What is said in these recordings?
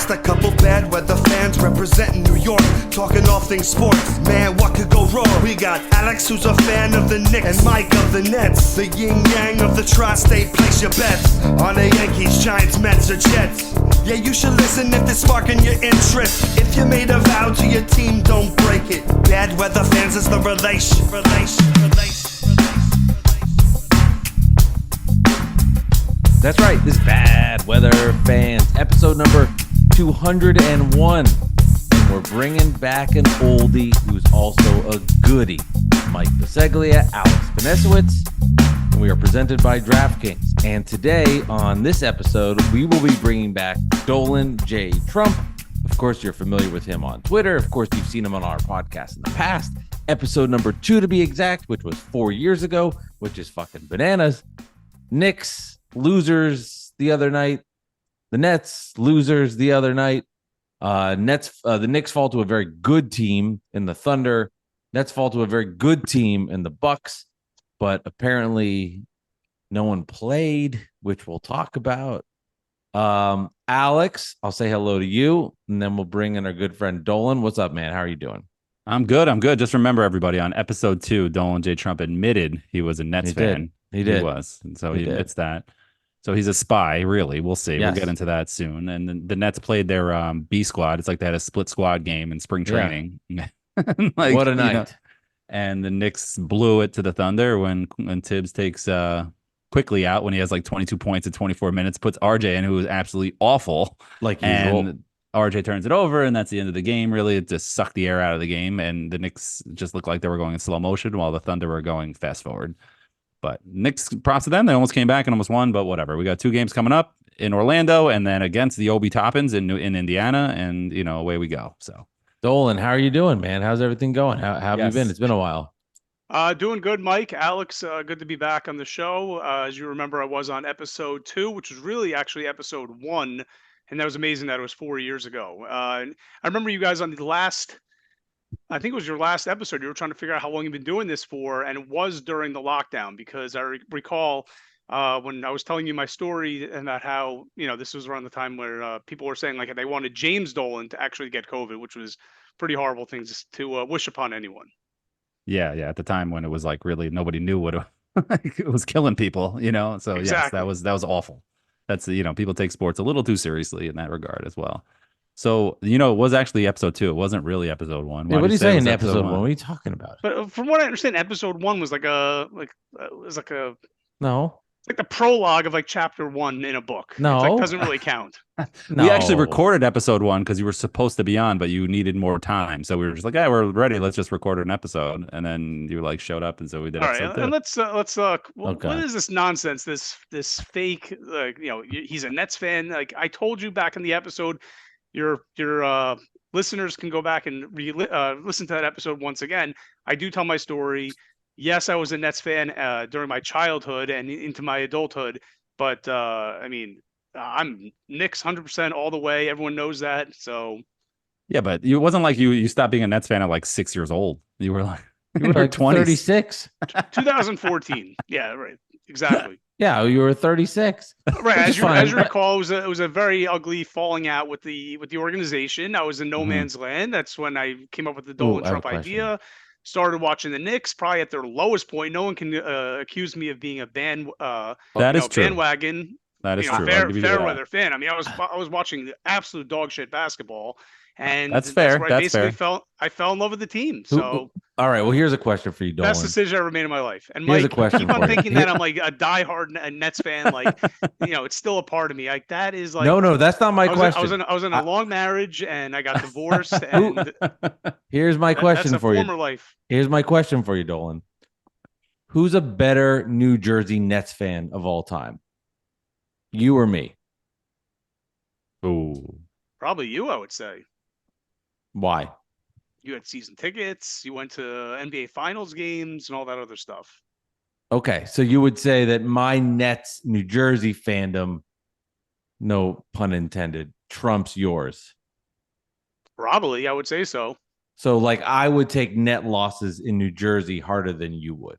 just a couple bad weather fans representing New York, talking all things sports. Man, what could go wrong? We got Alex, who's a fan of the Knicks, and Mike of the Nets. The yin-yang of the tri-state, place your bets on the Yankees, Giants, Mets, or Jets. Yeah, you should listen if it's sparking your interest. If you made a vow to your team, don't break it. Bad weather fans is the relation. That's right, this Bad Weather Fans, episode number 201. And we're bringing back an oldie who's also a goodie. Mike Biseglia, Alex Panesowitz, and we are presented by DraftKings. And today, on this episode, we will be bringing back Dolan J. Trump. Of course, you're familiar with him on Twitter. Of course, you've seen him on our podcast in the past. Episode number 2, to be exact, which was 4 years ago, which is fucking bananas. Knicks losers the other night. The Nets losers the other night. The Knicks fall to a very good team in the Thunder. Nets fall to a very good team in the Bucks. But apparently no one played, which we'll talk about. Alex, I'll say hello to you, and then we'll bring in our good friend Dolan. What's up, man? How are you doing? I'm good. Just remember, everybody, on episode 2, Dolan J. Trump admitted he was a Nets fan. He did. He was. And so he admits that. So he's a spy, really. We'll see. Yes. We'll get into that soon. And the Nets played their B squad. It's like they had a split squad game in spring training. Yeah. What a night. And the Knicks blew it to the Thunder when Thibs takes Quickley out when he has like 22 points in 24 minutes, puts RJ in, who was absolutely awful. Like usual. And RJ turns it over, and that's the end of the game, really. It just sucked the air out of the game, and the Knicks just looked like they were going in slow motion while the Thunder were going fast forward. But Knicks, props to them. They almost came back and almost won, but whatever. We got 2 games coming up in Orlando and then against the Obi Toppins in Indiana, and, away we go. So, Dolan, how are you doing, man? How's everything going? How have you been? It's been a while. Doing good, Mike. Alex, good to be back on the show. As you remember, I was on episode 2, which was really actually episode 1, and that was amazing that it was 4 years ago. I remember you guys on the last... I think it was your last episode. You were trying to figure out how long you've been doing this for, and it was during the lockdown, because I recall when I was telling you my story about how, this was around the time where people were saying like they wanted James Dolan to actually get COVID, which was pretty horrible things to wish upon anyone. Yeah. At the time when it was like really nobody knew what it was killing people, So Exactly. Yes, that was awful. That's people take sports a little too seriously in that regard as well. So, it was actually episode 2. It wasn't really episode 1. Yeah, what are you saying? Episode 1? What are you talking about? But from what I understand, episode 1 was like the prologue of like chapter 1 in a book. No, it doesn't really count. No. We actually recorded episode 1 because you were supposed to be on, but you needed more time. So we were just like, we're ready. Let's just record an episode. And then you like showed up, and so we did. All episode 2. And let's what is this nonsense? This fake, he's a Nets fan. Like I told you back in the episode. Your listeners can go back and listen to that episode once again. I do tell my story. Yes, I was a Nets fan during my childhood and into my adulthood, but I'm Knicks 100% all the way. Everyone knows that. So yeah, but it wasn't like you stopped being a Nets fan at like 6 years old. You were like 36. 2014. Yeah, right. Exactly. Yeah, you were 36. Right, as you recall, it was a very ugly falling out with the organization. I was in no man's land. That's when I came up with the Dolan Trump idea. Started watching the Knicks, probably at their lowest point. No one can accuse me of being a bandwagon. That is true. Fair weather fan. I mean, I was watching the absolute dog shit basketball. And that's fair. That's fair. I fell in love with the team. So all right. Well, here's a question for you, Dolan. Best decision I ever made in my life. And Mike, keep on thinking that I'm like a diehard Nets fan. Like, it's still a part of me. Like that is like no, that's not my question. I was in a long marriage and I got divorced. And here's my question for you. Former life. Here's my question for you, Dolan. Who's a better New Jersey Nets fan of all time? You or me? Ooh, probably you, I would say. Why? You had season tickets. You went to NBA Finals games and all that other stuff. Okay, so you would say that my Nets New Jersey fandom, no pun intended, trumps yours. Probably, I would say so. So, like, I would take net losses in New Jersey harder than you would.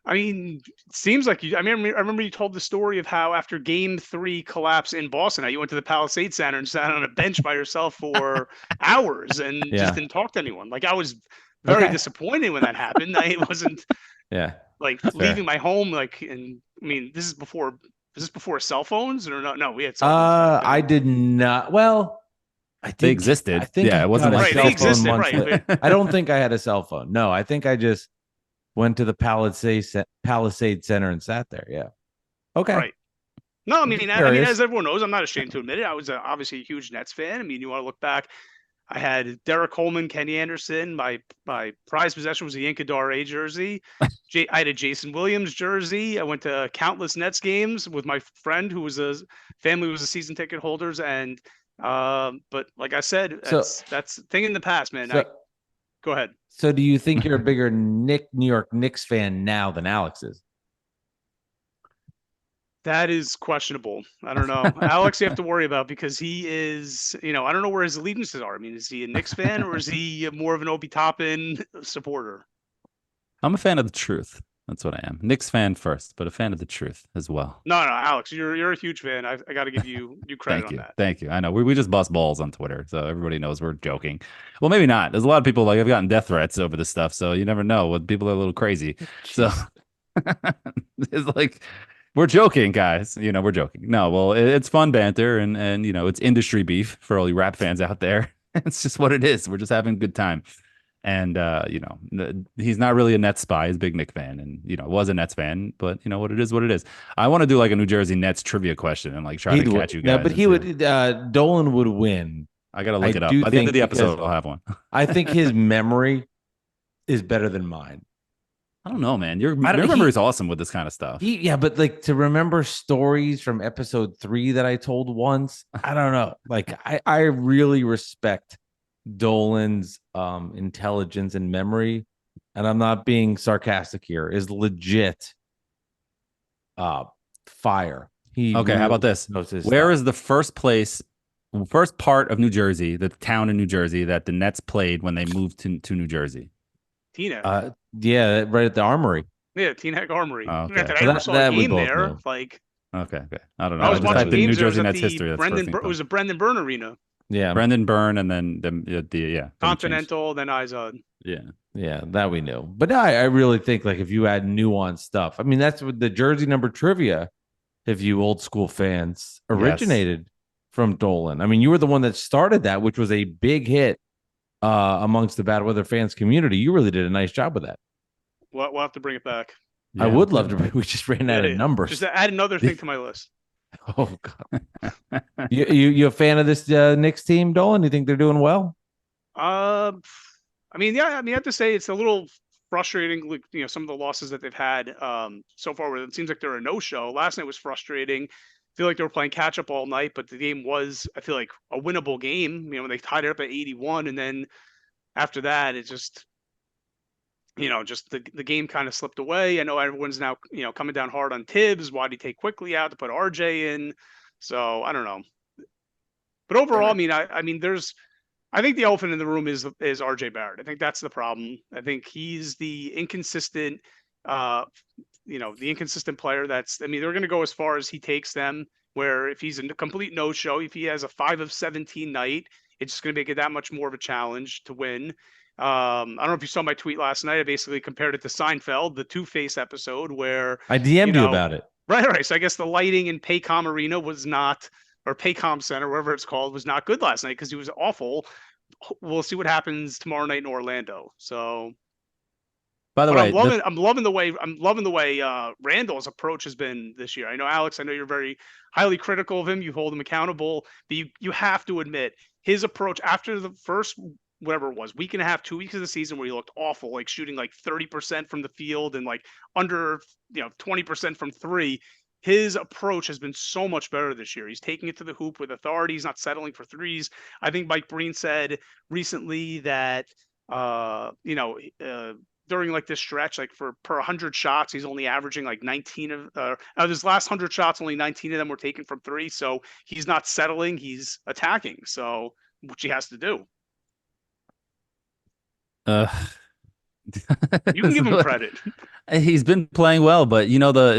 I mean, it seems like you. I remember you told the story of how after Game 3 collapse in Boston, how you went to the Palisade Center and sat on a bench by yourself for hours and Yeah. just didn't talk to anyone. Like I was very Okay. disappointed when that happened. I wasn't Yeah. like Fair. leaving my home. Like, and I mean, this is before. Is this before cell phones or no? No, we had cell phones back then. I did not. Well, I did. They existed. I think Yeah, I it wasn't got a like Right, cell they phone existed, months right, later. I don't think I had a cell phone. No, I think I just went to the Palisade Center and sat there. Yeah. Okay. Right. No, I'm just I mean, curious. as everyone knows, I'm not ashamed to admit it. I was obviously a huge Nets fan. I mean, you want to look back, I had Derek Coleman, Kenny Anderson. My prized possession was a Yankee jersey. I had a Jason Williams jersey. I went to countless Nets games with my friend who was family was a season ticket holders. And but like I said, So- that's a thing in the past, man. So, Go ahead. so do you think you're a bigger New York Knicks fan now than Alex is? That is questionable. I don't know. Alex, you have to worry about because he is, I don't know where his allegiances are. I mean, is he a Knicks fan or is he more of an Obi Toppin supporter? I'm a fan of the truth. That's what I am. Knicks fan first, but a fan of the truth as well. No, Alex, you're a huge fan. I got to give you credit Thank on you. that. Thank you. I know we just bust balls on Twitter, so everybody knows we're joking. Well, maybe not. There's a lot of people like I've gotten death threats over this stuff, so you never know. What people are a little crazy. So it's like we're joking, guys. We're joking. No, well, it's fun banter and it's industry beef for all you rap fans out there. It's just what it is. We're just having a good time. And he's not really a Nets spy. He's a big Knicks fan, and was a Nets fan. But what it is, what it is. I want to do like a New Jersey Nets trivia question and like try to catch you guys. No, but he would. Dolan would win. I gotta look it up. do By the end think of the episode, because I'll have one. I think his memory is better than mine. I don't know, man. Your I don't- memory he- is awesome with this kind of stuff. But like to remember stories from episode 3 that I told once, I don't know. Like I really respect Dolan's intelligence and memory, and I'm not being sarcastic here, is legit fire. Okay, how about this? Where is the first part of New Jersey, the town in New Jersey that the Nets played when they moved to New Jersey? Teaneck. Yeah, right at the Armory. Yeah, Teaneck Armory. Oh, okay. Not that I Well, ever saw that a we game both there. know. Like Okay. I don't know. I was just watching typed in games. New There was Jersey at Nets the history. That's the first thing it was a Brendan Byrne Arena. Yeah, Brendan Byrne, and then the Continental, then Izod. yeah, that we knew. But I really think like if you add nuanced stuff, I mean that's what the jersey number trivia. If you old school fans originated from Dolan, I mean you were the one that started that, which was a big hit amongst the bad weather fans community. You really did a nice job with that. We'll have to bring it back. I would love to. We just ran out of numbers. Just add another thing to my list. Oh God! you a fan of this Knicks team, Dolan? You think they're doing well? I have to say it's a little frustrating. Like, some of the losses that they've had so far. Where it seems like they're a no-show. Last night was frustrating. I feel like they were playing catch up all night, but the game was, I feel like, a winnable game. When they tied it up at 81, and then after that, it just. Just the game kind of slipped away. I know everyone's now, coming down hard on Thibs. Why did he take Quickley out to put RJ in? So I don't know. But overall, I think the elephant in the room is RJ Barrett. I think that's the problem. I think he's the inconsistent, the inconsistent player. They're going to go as far as he takes them. Where if he's a complete no-show, if he has a 5 of 17 night, it's just going to make it that much more of a challenge to win. I don't know if you saw my tweet last night. I basically compared it to Seinfeld, the Two-Face episode where I DM'd you about it. Right. So I guess the lighting in Paycom Arena was not, or Paycom Center, whatever it's called, was not good last night because he was awful. We'll see what happens tomorrow night in Orlando. So, by the way, I'm loving the way Randle's approach has been this year. I know, Alex, I know you're very highly critical of him. You hold him accountable, but you have to admit his approach after the first whatever it was, week and a half, 2 weeks of the season where he looked awful, like shooting like 30% from the field and like under 20% from 3. His approach has been so much better this year. He's taking it to the hoop with authority. He's not settling for threes. I think Mike Breen said recently that during like this stretch, like per 100 shots, he's only averaging like 19 of his last 100 shots, only 19 of them were taken from 3. So he's not settling, he's attacking. So which he has to do. You can give him credit. He's been playing well, but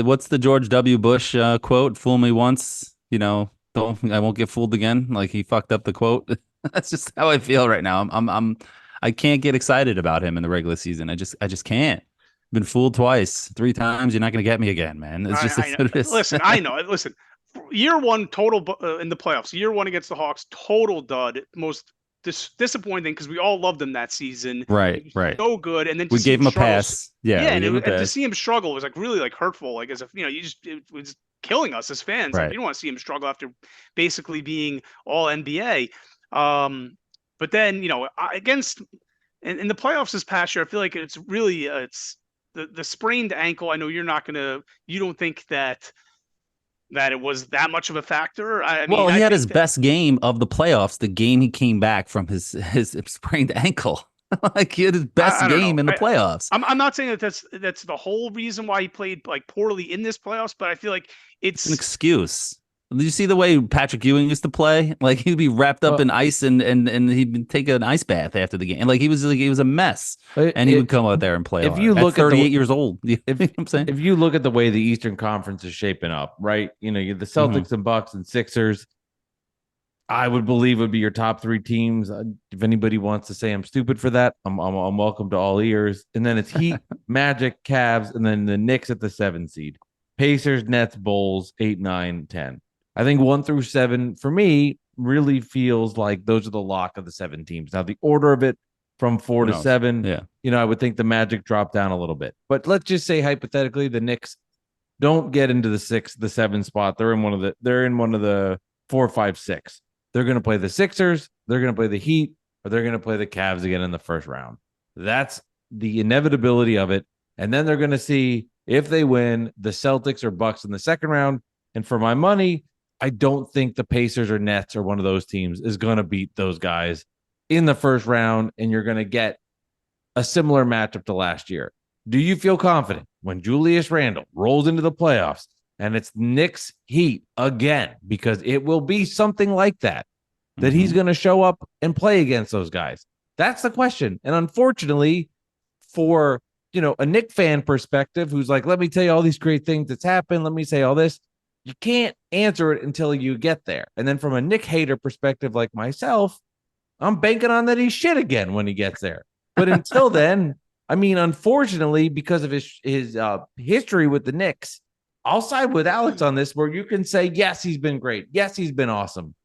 what's the George W. Bush quote? Fool me once, I won't get fooled again. Like he fucked up the quote. That's just how I feel right now. I can't get excited about him in the regular season. I just can't. Been fooled twice, 3 times. You're not gonna get me again, man. It's just I know. what it is. Listen, I know. Listen, year one total in the playoffs. Year one against the Hawks, total dud. Most disappointing because we all loved him that season. Right, He was right. so good, and then We to see gave him a struggle, pass. Yeah, yeah, we and, gave him a and to pass. see him struggle was like really like hurtful. Like as if it was killing us as fans. Like Right. you don't want to see him struggle after basically being all NBA. But then against in the playoffs this past year, I feel like it's really it's the sprained ankle. I know you don't think that it was that much of a factor. I mean, Well, he I had think his that best game of the playoffs, the game he came back from his sprained ankle. Like he had his best I don't know. game in the playoffs. I'm not saying that that's the whole reason why he played like poorly in this playoffs, but I feel like It's an excuse. Did you see the way Patrick Ewing used to play? Like he'd be wrapped up Well- in ice and he'd take an ice bath after the game. Like he was a mess. And he would come out there and play. if you at look at the- 38 years old, you know what I'm saying? If you look at the way the Eastern Conference is shaping up, right? You know, the Celtics and Bucks and Sixers, I would believe would be your top 3 teams. If anybody wants to say I'm stupid for that, I'm welcome to all ears. And then it's Heat, Magic, Cavs, and then the Knicks at the 7 seed. Pacers, Nets, Bulls, 8, 9, 10. I think 1 through 7 for me really feels like those are the lock of the 7 teams. Now the order of it from 4 Who to knows? 7, Yeah. I would think the Magic drop down a little bit. But let's just say hypothetically the Knicks don't get into the 7 spot. They're in one of the 4, 5, 6. They're going to play the Sixers, they're going to play the Heat, or they're going to play the Cavs again in the first round. That's the inevitability of it. And then they're going to see if they win the Celtics or Bucks in the second round. And for my money, I don't think the Pacers or Nets or one of those teams is going to beat those guys in the first round. And you're going to get a similar matchup to last year. Do you feel confident when Julius Randle rolls into the playoffs and it's Knicks Heat again, because it will be something like that he's going to show up and play against those guys? That's the question. And unfortunately, for a Knick fan perspective, who's like, let me tell you all these great things that's happened, let me say all this, you can't answer it until you get there. And then from a Knick hater perspective like myself, I'm banking on that he's shit again when he gets there. But until then, I mean, unfortunately, because of his history with the Knicks, I'll side with Alex on this, where you can say, yes, he's been great. Yes, he's been awesome.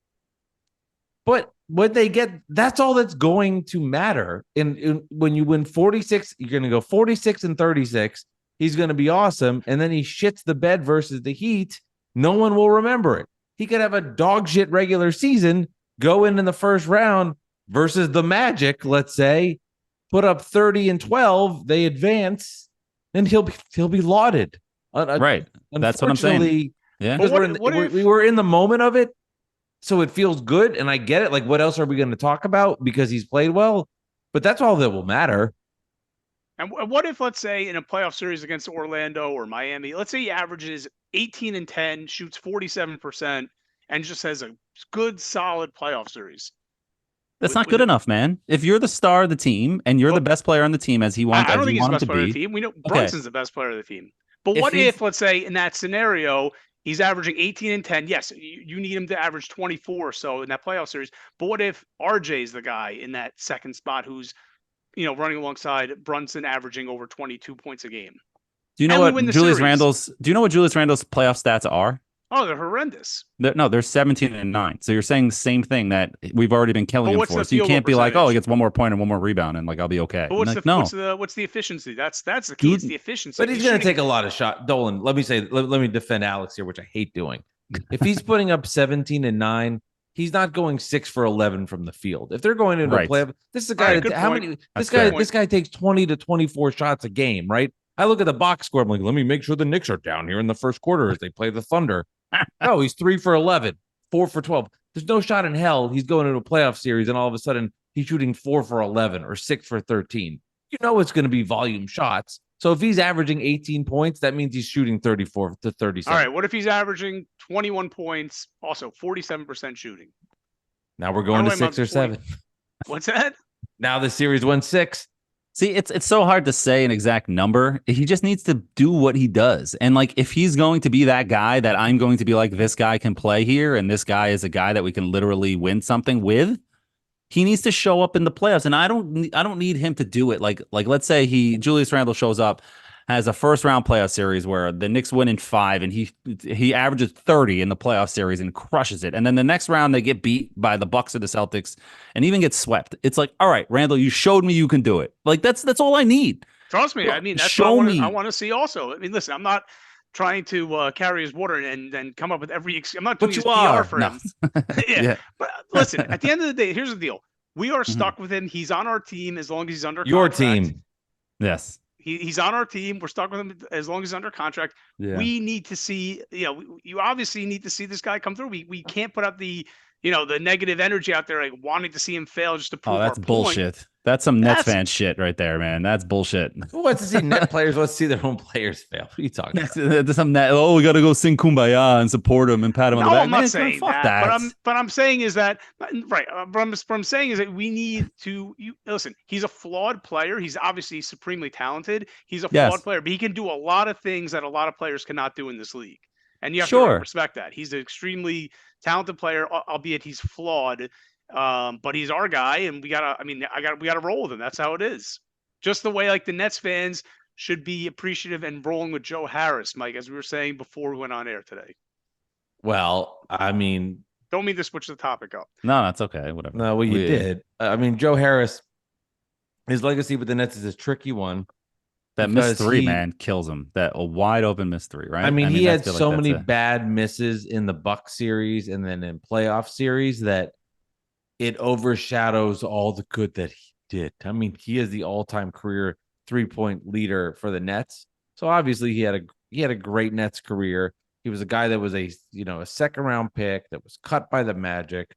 But when they get, that's all that's going to matter. When you win 46, you're going to go 46 and 36. He's going to be awesome. And then he shits the bed versus the Heat. No one will remember it. He could have a dog shit regular season, go in the first round versus the Magic, let's say, put up 30 and 12. They advance, and he'll be lauded. Right. That's what I'm saying. Yeah. Because we were in the moment of it, so it feels good, and I get it. Like, what else are we going to talk about because he's played well? But that's all that will matter. And what if, let's say, in a playoff series against Orlando or Miami, let's say he averages 18 and 10, shoots 47%, and just has a good, solid playoff series? That's not good enough, man. If you're the star of the team and you're the best player on the team as he wants, I don't think he's the best to player of the be, team. We know Brunson's the best player of the team. But If what he's- if, let's say, in that scenario, he's averaging 18 and 10? Yes, you need him to average 24 or so in that playoff series. But what if RJ is the guy in that second spot who's, running alongside Brunson, averaging over 22 points a game? Do you know And we what win the Julius series. Randle's playoff stats are? Oh, they're horrendous. They're 17 and 9. So you're saying the same thing that we've already been killing But him what's for. the So you field can't goal be like, oh, he percentage? gets one more point and one more rebound, and like I'll be okay. But what's no. what's the efficiency? That's the key. It's the efficiency. But he's going to take a lot of shots. Dolan, let me defend Alex here, which I hate doing. If he's putting up 17 and 9, he's not going 6 for 11 from the field. If they're going into a play, this is a guy All right, that good how point. many That's this guy takes 20 to 24 shots a game, right? I look at the box score. I'm like, let me make sure the Knicks are down here in the first quarter as they play the Thunder. No, he's 3 for 11, 4 for 12. There's no shot in hell he's going into a playoff series and all of a sudden he's shooting 4 for 11 or 6 for 13. You know it's going to be volume shots. So if he's averaging 18 points, that means he's shooting 34 to 37. All right, what if he's averaging 21 points, also 47% shooting? Now we're going to By the way, 6 or 7. What's that? Now the series went 6. See, it's so hard to say an exact number. He just needs to do what he does. And like if he's going to be that guy that I'm going to be like, this guy can play here and this guy is a guy that we can literally win something with, he needs to show up in the playoffs. And I don't need him to do it like let's say Julius Randle shows up, has a first round playoff series where the Knicks win in 5 and he averages 30 in the playoff series and crushes it. And then the next round they get beat by the Bucks or the Celtics and even get swept. It's like, all right, Randall, you showed me you can do it. Like that's all I need. Trust me. I mean, that's Show what me. I want to see also. I mean, listen, I'm not trying to carry his water and then come up with I'm not doing But his you are. PR for No. him. Yeah. But listen, at the end of the day, here's the deal. We are stuck with him. He's on our team as long as he's under Your contract. team. Yes. He's on our team. We're stuck with him as long as he's under contract. Yeah. We need to see, you obviously need to see this guy come through. We can't put up the negative energy out there, like wanting to see him fail just to prove that's our bullshit. point. That's some Nets fan shit right there, man. That's bullshit. Who wants to see net players? Wants to see their own players fail? What are you talking about? We got to go sing Kumbaya and support him and pat him on the back. I'm not saying fuck that. But I'm saying is that right. What I'm saying is that we need to listen. He's a flawed player. He's obviously supremely talented. He's a flawed player, but he can do a lot of things that a lot of players cannot do in this league. And you have to respect that. He's an extremely talented player, albeit he's flawed. But he's our guy, and we gotta roll with him. That's how it is. Just the way like the Nets fans should be appreciative and rolling with Joe Harris, Mike, as we were saying before we went on air today. Well, I mean, don't mean to switch the topic up. No, that's okay. Whatever. No, well, you did. I mean, Joe Harris, his legacy with the Nets is a tricky one. That missed 3, man, kills him. That a wide open missed 3, right? I mean he had so many bad misses in the Bucks series and then in playoff series that it overshadows all the good that he did. I mean, he is the all-time career 3-point leader for the Nets. So obviously he had a great Nets career. He was a guy that was a second round pick that was cut by the Magic,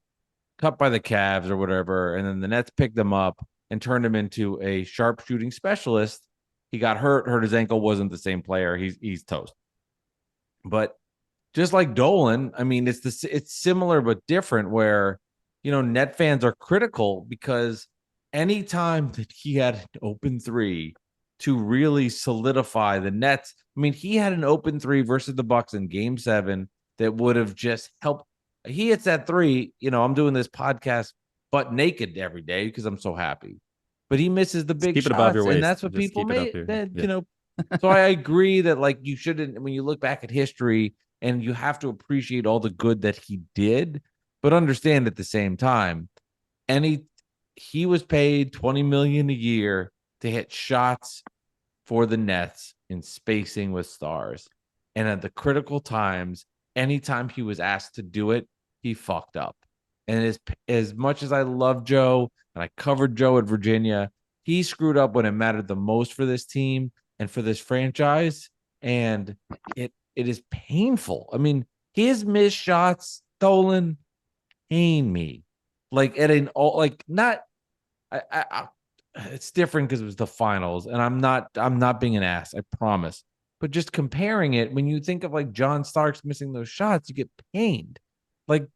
cut by the Cavs or whatever, and then the Nets picked him up and turned him into a sharpshooting specialist. He got hurt his ankle, wasn't the same player. He's toast. But just like Dolan, I mean, it's similar but different where Net fans are critical because anytime that he had an open 3 to really solidify the Nets, I mean, he had an open 3 versus the Bucks in Game 7 that would have just helped. He hits that 3. I'm doing this podcast butt naked every day because I'm so happy. But he misses the big shots, above your waist. And that's what people made. So I agree that like you shouldn't. When you look back at history, and you have to appreciate all the good that he did. But understand at the same time, he was paid $20 million a year to hit shots for the Nets in spacing with stars. And at the critical times, anytime he was asked to do it, he fucked up. And as much as I love Joe, and I covered Joe at Virginia, he screwed up when it mattered the most for this team and for this franchise. And it is painful. I mean, his missed shots, Dolan, pain me like at an all like not I it's different because it was the finals and I'm not being an ass, I promise, but just comparing it, when you think of like John Starks missing those shots, you get pained. Like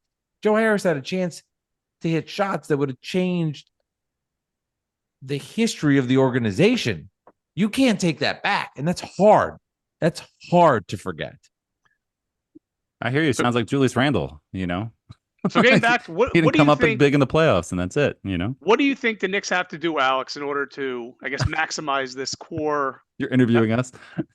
Joe Harris had a chance to hit shots that would have changed the history of the organization. You can't take that back, and that's hard to forget. I hear you. Sounds like Julius Randle, So getting back, what he didn't do come you up think, big in the playoffs, and that's it. What do you think the Knicks have to do, Alex, in order to, I guess, maximize this core? You're interviewing us,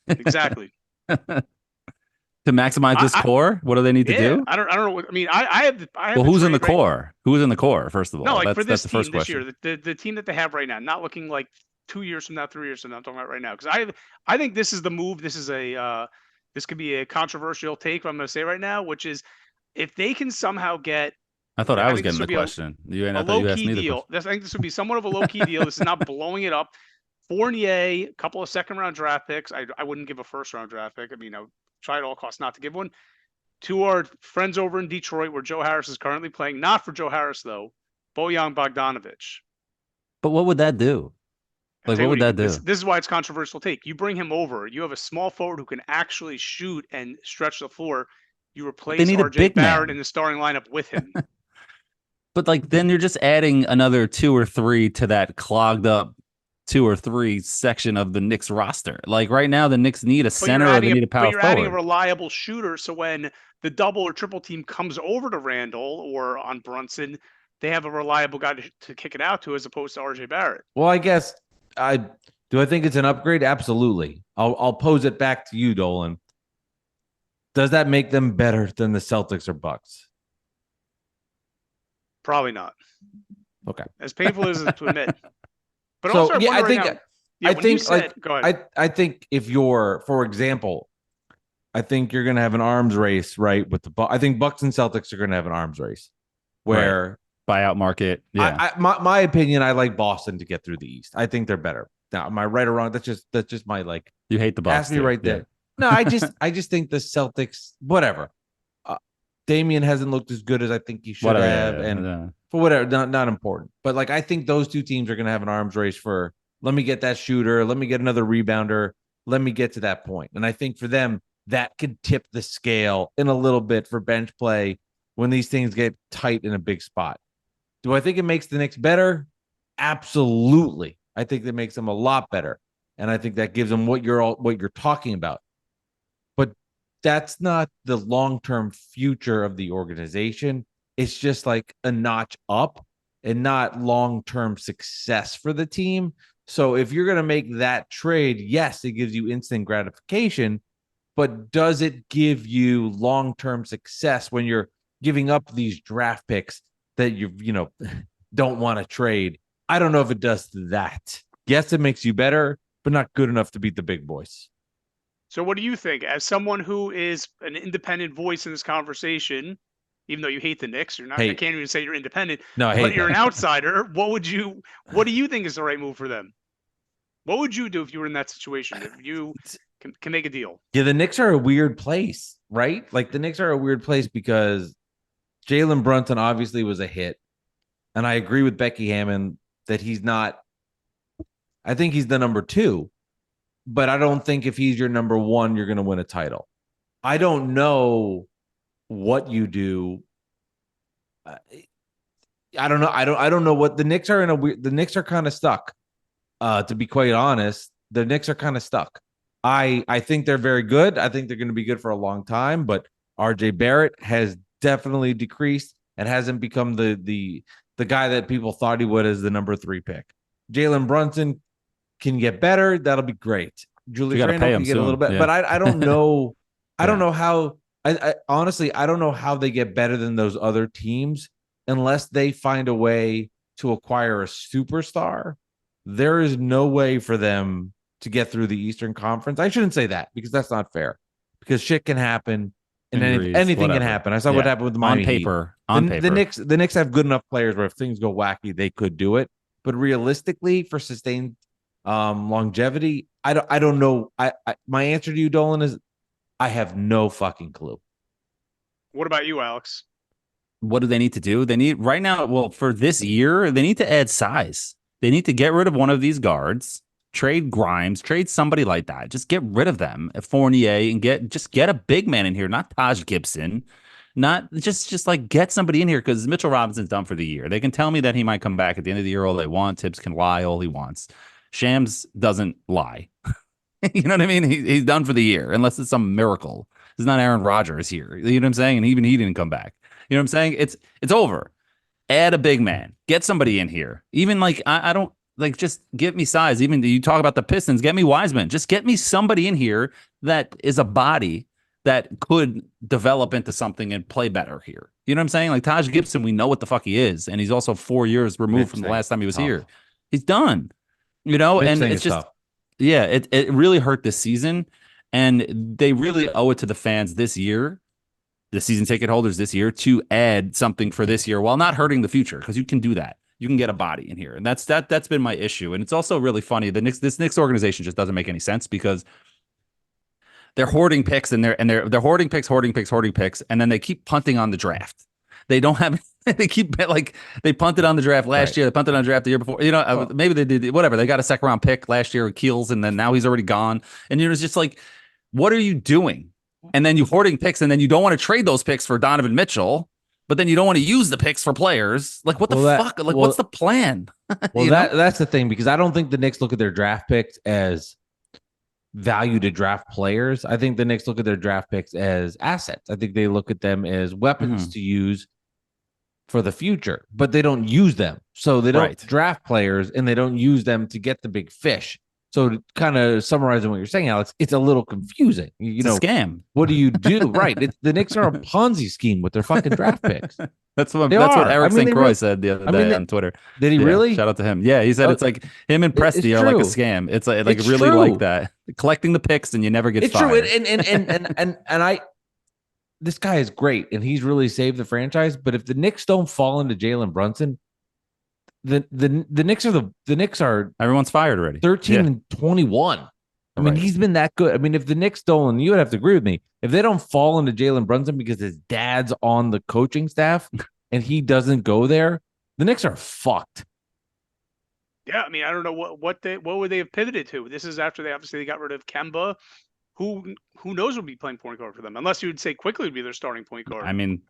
exactly. To maximize this core, what do they need to do? I don't know. I mean, I have. Well, who's in the core? Who's in the core? First of all, no, like for this that's the team first this question. year, the team that they have right now, not looking like 2 years from now, 3 years from now. I'm talking about right now because I think this is the move. This is this could be a controversial take. What I'm going to say right now, which is if they can somehow get. I thought I was getting the question. A low-key deal. I think this would be somewhat of a low-key deal. This is not blowing it up. Fournier, a couple of second-round draft picks. I wouldn't give a first-round draft pick. I mean, I would try at all costs not to give one. To our friends over in Detroit, where Joe Harris is currently playing. Not for Joe Harris, though. Bojan Bogdanovic. But what would that do? Like, what would that do? This is why it's controversial take. You bring him over. You have a small forward who can actually shoot and stretch the floor. You replace RJ Barrett in the starting lineup with him. But like then you're just adding another 2 or 3 to that clogged up 2 or 3 section of the Knicks roster. Like right now, the Knicks need a center or they need a power But you're adding a forward. reliable shooter, so when the double or triple team comes over to Randle or on Brunson, they have a reliable guy to kick it out to, as opposed to RJ Barrett. Well, I guess I think it's an upgrade. Absolutely. I'll pose it back to you, Dolan. Does that make them better than the Celtics or Bucks? Probably not. Okay. As painful as it is to admit. But So, also, I'm yeah, I wondering think- now, yeah, I when you think, said, like, go ahead. I think if you're, for example, I think you're going to have an arms race, right? With the I think Bucks and Celtics are going to have an arms race where Buyout market. Yeah. my opinion, I like Boston to get through the East. I think they're better. Now, am I right or wrong? That's just my like. You hate the Bucks. Ask me too. right there. Yeah. No, I just think the Celtics, whatever. Damian hasn't looked as good as I think he should Whatever, have, yeah, and yeah. for whatever, not important. But like, I think those two teams are going to have an arms race for. Let me get that shooter. Let me get another rebounder. Let me get to that point. And I think for them, that could tip the scale in a little bit for bench play when these things get tight in a big spot. Do I think it makes the Knicks better? Absolutely. I think that makes them a lot better. And I think that gives them what you're talking about. But that's not the long-term future of the organization. It's just like a notch up and not long-term success for the team. So if you're going to make that trade, yes, it gives you instant gratification, but does it give you long-term success when you're giving up these draft picks that you don't want to trade? I don't know if it does that. Yes, it makes you better, but not good enough to beat the big boys. So what do you think, as someone who is an independent voice in this conversation, even though you hate the Knicks, I can't even say you're independent, No, I hate but you're them. an outsider. What do you think is the right move for them? What would you do if you were in that situation? If you can make a deal? Yeah, the Knicks are a weird place, right? Like the Knicks are a weird place because Jalen Brunson obviously was a hit. And I agree with Becky Hammond that he's not. I think he's the number 2, but I don't think if he's your number 1, you're going to win a title. I don't know what you do. I don't know. I don't know what the Knicks are in a weird. The Knicks are kind of stuck. To be quite honest, the Knicks are kind of stuck. I think they're very good. I think they're going to be good for a long time, but RJ Barrett has definitely decreased and hasn't become the guy that people thought he would as the number 3 pick. Jalen Brunson can get better. That'll be great. Julius Randle can get a little bit, yeah. but I don't know. I don't Yeah. know how. I honestly, I don't know how they get better than those other teams unless they find a way to acquire a superstar. There is no way for them to get through the Eastern Conference. I shouldn't say that because that's not fair. Because shit can happen, and Injuries, anything whatever. can happen. I saw what Yeah. happened with the Miami on paper. On paper. The Knicks have good enough players where if things go wacky, they could do it. But realistically, for sustained longevity, I don't know. My answer to you, Dolan, is I have no fucking clue. What about you, Alex? What do they need to do? They need right now. Well, for this year, they need to add size. They need to get rid of one of these guards, trade Grimes, trade somebody like that. Just get rid of them, Fournier, and get a big man in here, not Taj Gibson, not just like get somebody in here because Mitchell Robinson's done for the year. They can tell me that he might come back at the end of the year all they want. Thibs can lie all he wants. Shams doesn't lie. You know what I mean? He's done for the year unless it's some miracle. It's not Aaron Rodgers here. You know what I'm saying? And even he didn't come back. You know what I'm saying? It's over. Add a big man. Get somebody in here. Even like I don't like just give me size. Even you talk about the Pistons, get me Wiseman. Just get me somebody in here that is a body that could develop into something and play better here. You know what I'm saying? Like Taj Gibson, we know what the fuck he is, and he's also 4 years removed from the last time he was here. He's done. You know, and it's just tough. Yeah, it really hurt this season, and they really owe it to the fans this year, the season ticket holders this year, to add something for this year while not hurting the future, because you can do that. You can get a body in here, and that's been my issue. And it's also really funny. This Knicks organization just doesn't make any sense because they're hoarding picks and they're hoarding picks, and then they keep punting on the draft. They don't have. They keep like they punted on the draft last year. They punted on the draft the year before. You know, maybe they did whatever. They got a second round pick last year with Keels, and then now he's already gone. And it's just like, what are you doing? And then you hoarding picks, and then you don't want to trade those picks for Donovan Mitchell, but then you don't want to use the picks for players. Like what the fuck? Like what's the plan? Well, that's the thing, because I don't think the Knicks look at their draft picks as value to draft players. I think the Knicks look at their draft picks as assets. I think they look at them as weapons to use for the future, but they don't use them. So they don't draft players, and they don't use them to get the big fish. So to kind of summarizing what you're saying, Alex, it's a little confusing. It's a scam. What do you do? Right. The Knicks are a Ponzi scheme with their fucking draft picks. That's what Eric St. Croix said the other day on Twitter. Did he really? Shout out to him. Yeah, he said it's like him and Presti are like a scam. It's like really true. Like that. Collecting the picks and you never get fired. True. And this guy is great, and he's really saved the franchise. But if the Knicks don't fall into Jalen Brunson, the Knicks are everyone's fired already. 13-21. I mean, he's been that good. I mean, if the Knicks don't, you would have to agree with me. If they don't fall into Jalen Brunson because his dad's on the coaching staff and he doesn't go there, the Knicks are fucked. Yeah, I mean, I don't know what would they have pivoted to. This is after they got rid of Kemba. Who knows would be playing point guard for them? Unless you would say Quickley would be their starting point guard. I mean,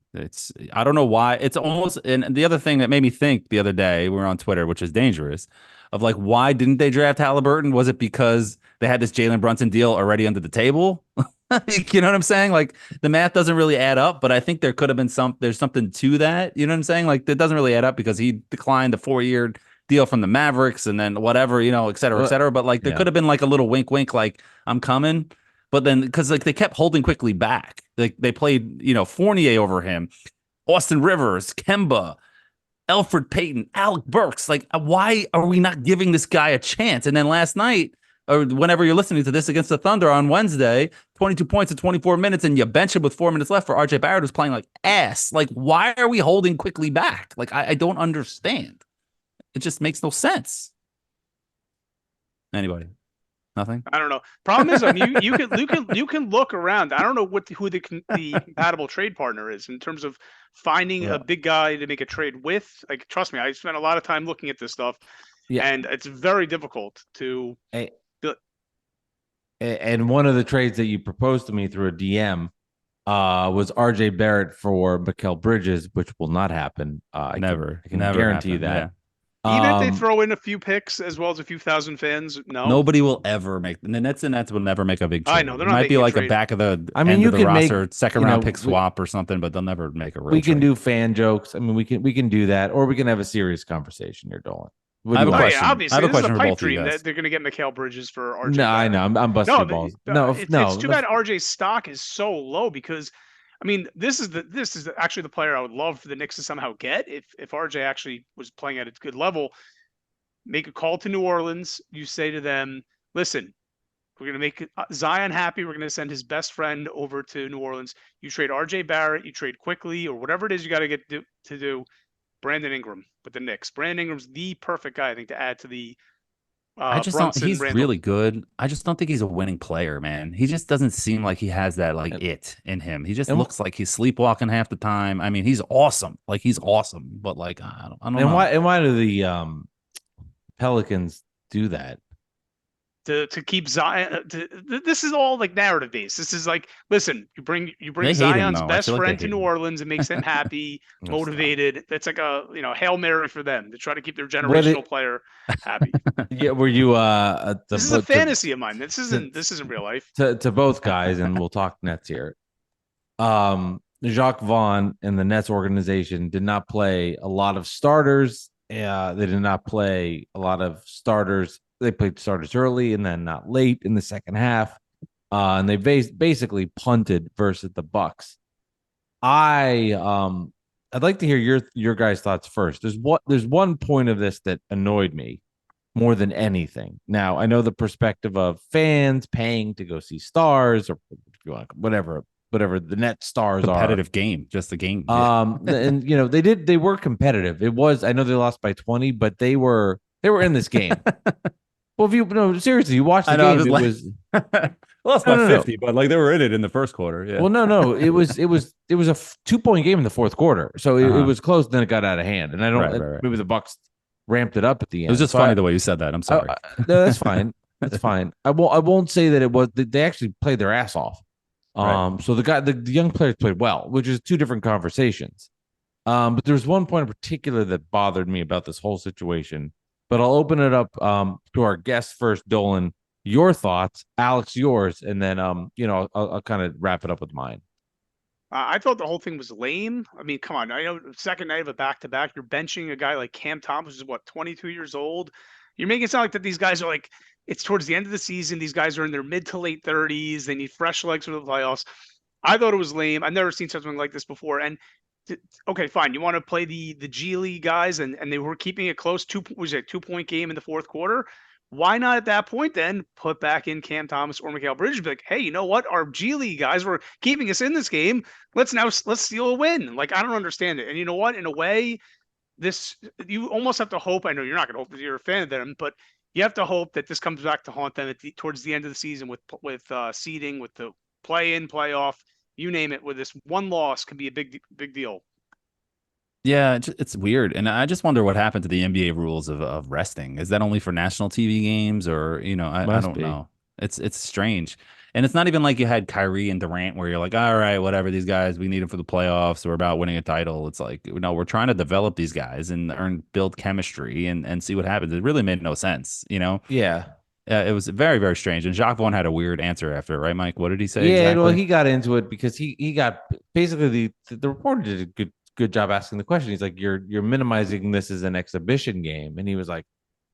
I don't know why. It's almost, and the other thing that made me think the other day, we were on Twitter, which is dangerous, of like, why didn't they draft Halliburton? Was it because they had this Jalen Brunson deal already under the table? You know what I'm saying? Like, the math doesn't really add up, but I think there could have been there's something to that. You know what I'm saying? Like, it doesn't really add up because he declined a 4-year deal from the Mavericks and then whatever, et cetera, et cetera. But like, there could have been like a little wink, like, I'm coming. But then, because like they kept holding Quickley back, like they played, Fournier over him, Austin Rivers, Kemba, Elfrid Payton, Alec Burks. Like, why are we not giving this guy a chance? And then last night, or whenever you're listening to this, against the Thunder on Wednesday, 22 points in 24 minutes, and you bench him with 4 minutes left for RJ Barrett, who's playing like ass. Like, why are we holding Quickley back? Like, I don't understand. It just makes no sense. Anybody? Nothing. I don't know. Problem is, I mean, you can look around. I don't know who the compatible trade partner is in terms of finding a big guy to make a trade with. Like, trust me, I spent a lot of time looking at this stuff, and it's very difficult to. And one of the trades that you proposed to me through a DM was RJ Barrett for Mikal Bridges, which will not happen. I can never guarantee you that. Yeah. Even if they throw in a few picks as well as a few thousand fans, no. Nobody will ever make the Nets will never make a big trade. I know they're not. It might be like a back of the you can roster, second round pick swap or something, but they'll never make a real. We can do fan jokes. I mean, we can do that, or we can have a serious conversation here, Dolan. I have a question. Obviously, I have a question for both of you guys. That they're going to get Mikal Bridges for RJ. No, I know. I'm busting your balls. It's too bad RJ's stock is so low because. I mean, this is actually the player I would love for the Knicks to somehow get if RJ actually was playing at a good level. Make a call to New Orleans. You say to them, listen, we're going to make Zion happy. We're going to send his best friend over to New Orleans. You trade RJ Barrett, you trade Quickley, or whatever it is you got to do. Brandon Ingram with the Knicks. Brandon Ingram's the perfect guy, I think, to add to the I just Brunson, don't. He's Randle. really good. I just don't think he's a winning player, man. He just doesn't seem like he has that it in him. He just looks like he's sleepwalking half the time. I mean, he's awesome. Like, he's awesome, but like I don't know. Why do the Pelicans do that? To keep Zion. This is all like narrative based. This is like, listen, you bring Zion's best friend to New Orleans and makes them happy, motivated. That's like a Hail Mary for them to try to keep their generational player happy. Yeah, were you this is a fantasy of mine. This isn't real life. To both guys, and we'll talk Nets here. Jacques Vaughn and the Nets organization did not play a lot of starters. They did not play a lot of starters. They played starters early and then not late in the second half. And they basically punted versus the Bucks. I'd like to hear your guys' thoughts first. There's one point of this that annoyed me more than anything. Now, I know the perspective of fans paying to go see stars or whatever the net stars competitive game, just a game. And they were competitive. It was, I know they lost by 20, but they were in this game. Well, seriously, you watched the game. It was lost by 50, but like they were in it in the first quarter. Yeah. Well, no, it was a 2-point game in the fourth quarter, so it was close. Then it got out of hand, and I don't. Maybe the Bucks ramped it up at the end. It was just funny the way you said that. I'm sorry. No, that's fine. That's fine. I won't say that it was. They actually played their ass off. So the young players played well, which is two different conversations. But there was one point in particular that bothered me about this whole situation. But I'll open it up to our guests first. Dolan, your thoughts, Alex, yours, and then I'll kind of wrap it up with mine. I thought the whole thing was lame. I mean, come on. I know second night of a back-to-back, you're benching a guy like Cam Thomas, who's what, 22 years old. You're making it sound like that these guys are like, it's towards the end of the season. These guys are in their mid to late 30s. They need fresh legs for the playoffs. I thought it was lame. I've never seen something like this before. And okay, fine. You want to play the G League guys, and they were keeping it close. Was it a 2-point game in the fourth quarter? Why not at that point then put back in Cam Thomas or Mikal Bridges? Be like, hey, you know what? Our G League guys were keeping us in this game. Let's steal a win. Like, I don't understand it. And you know what? In a way, this you almost have to hope. I know you're not going to hope that you're a fan of them, but you have to hope that this comes back to haunt them towards the end of the season with seeding, with the play-in, playoff, you name it. With this one loss can be a big deal. Yeah, it's weird, and I just wonder what happened to the NBA rules of resting. Is that only for national TV games, or I don't know. It's strange, and it's not even like you had Kyrie and Durant, where you're like, all right, whatever, these guys, we need them for the playoffs. We're about winning a title. It's like, no, we're trying to develop these guys and build chemistry and see what happens. It really made no sense, Yeah. It was very, very strange. And Jacques Vaughn had a weird answer after, right, Mike? What did he say? Yeah, exactly? well, he got into it because he got basically the reporter did a good job asking the question. He's like, you're minimizing this as an exhibition game, and he was like,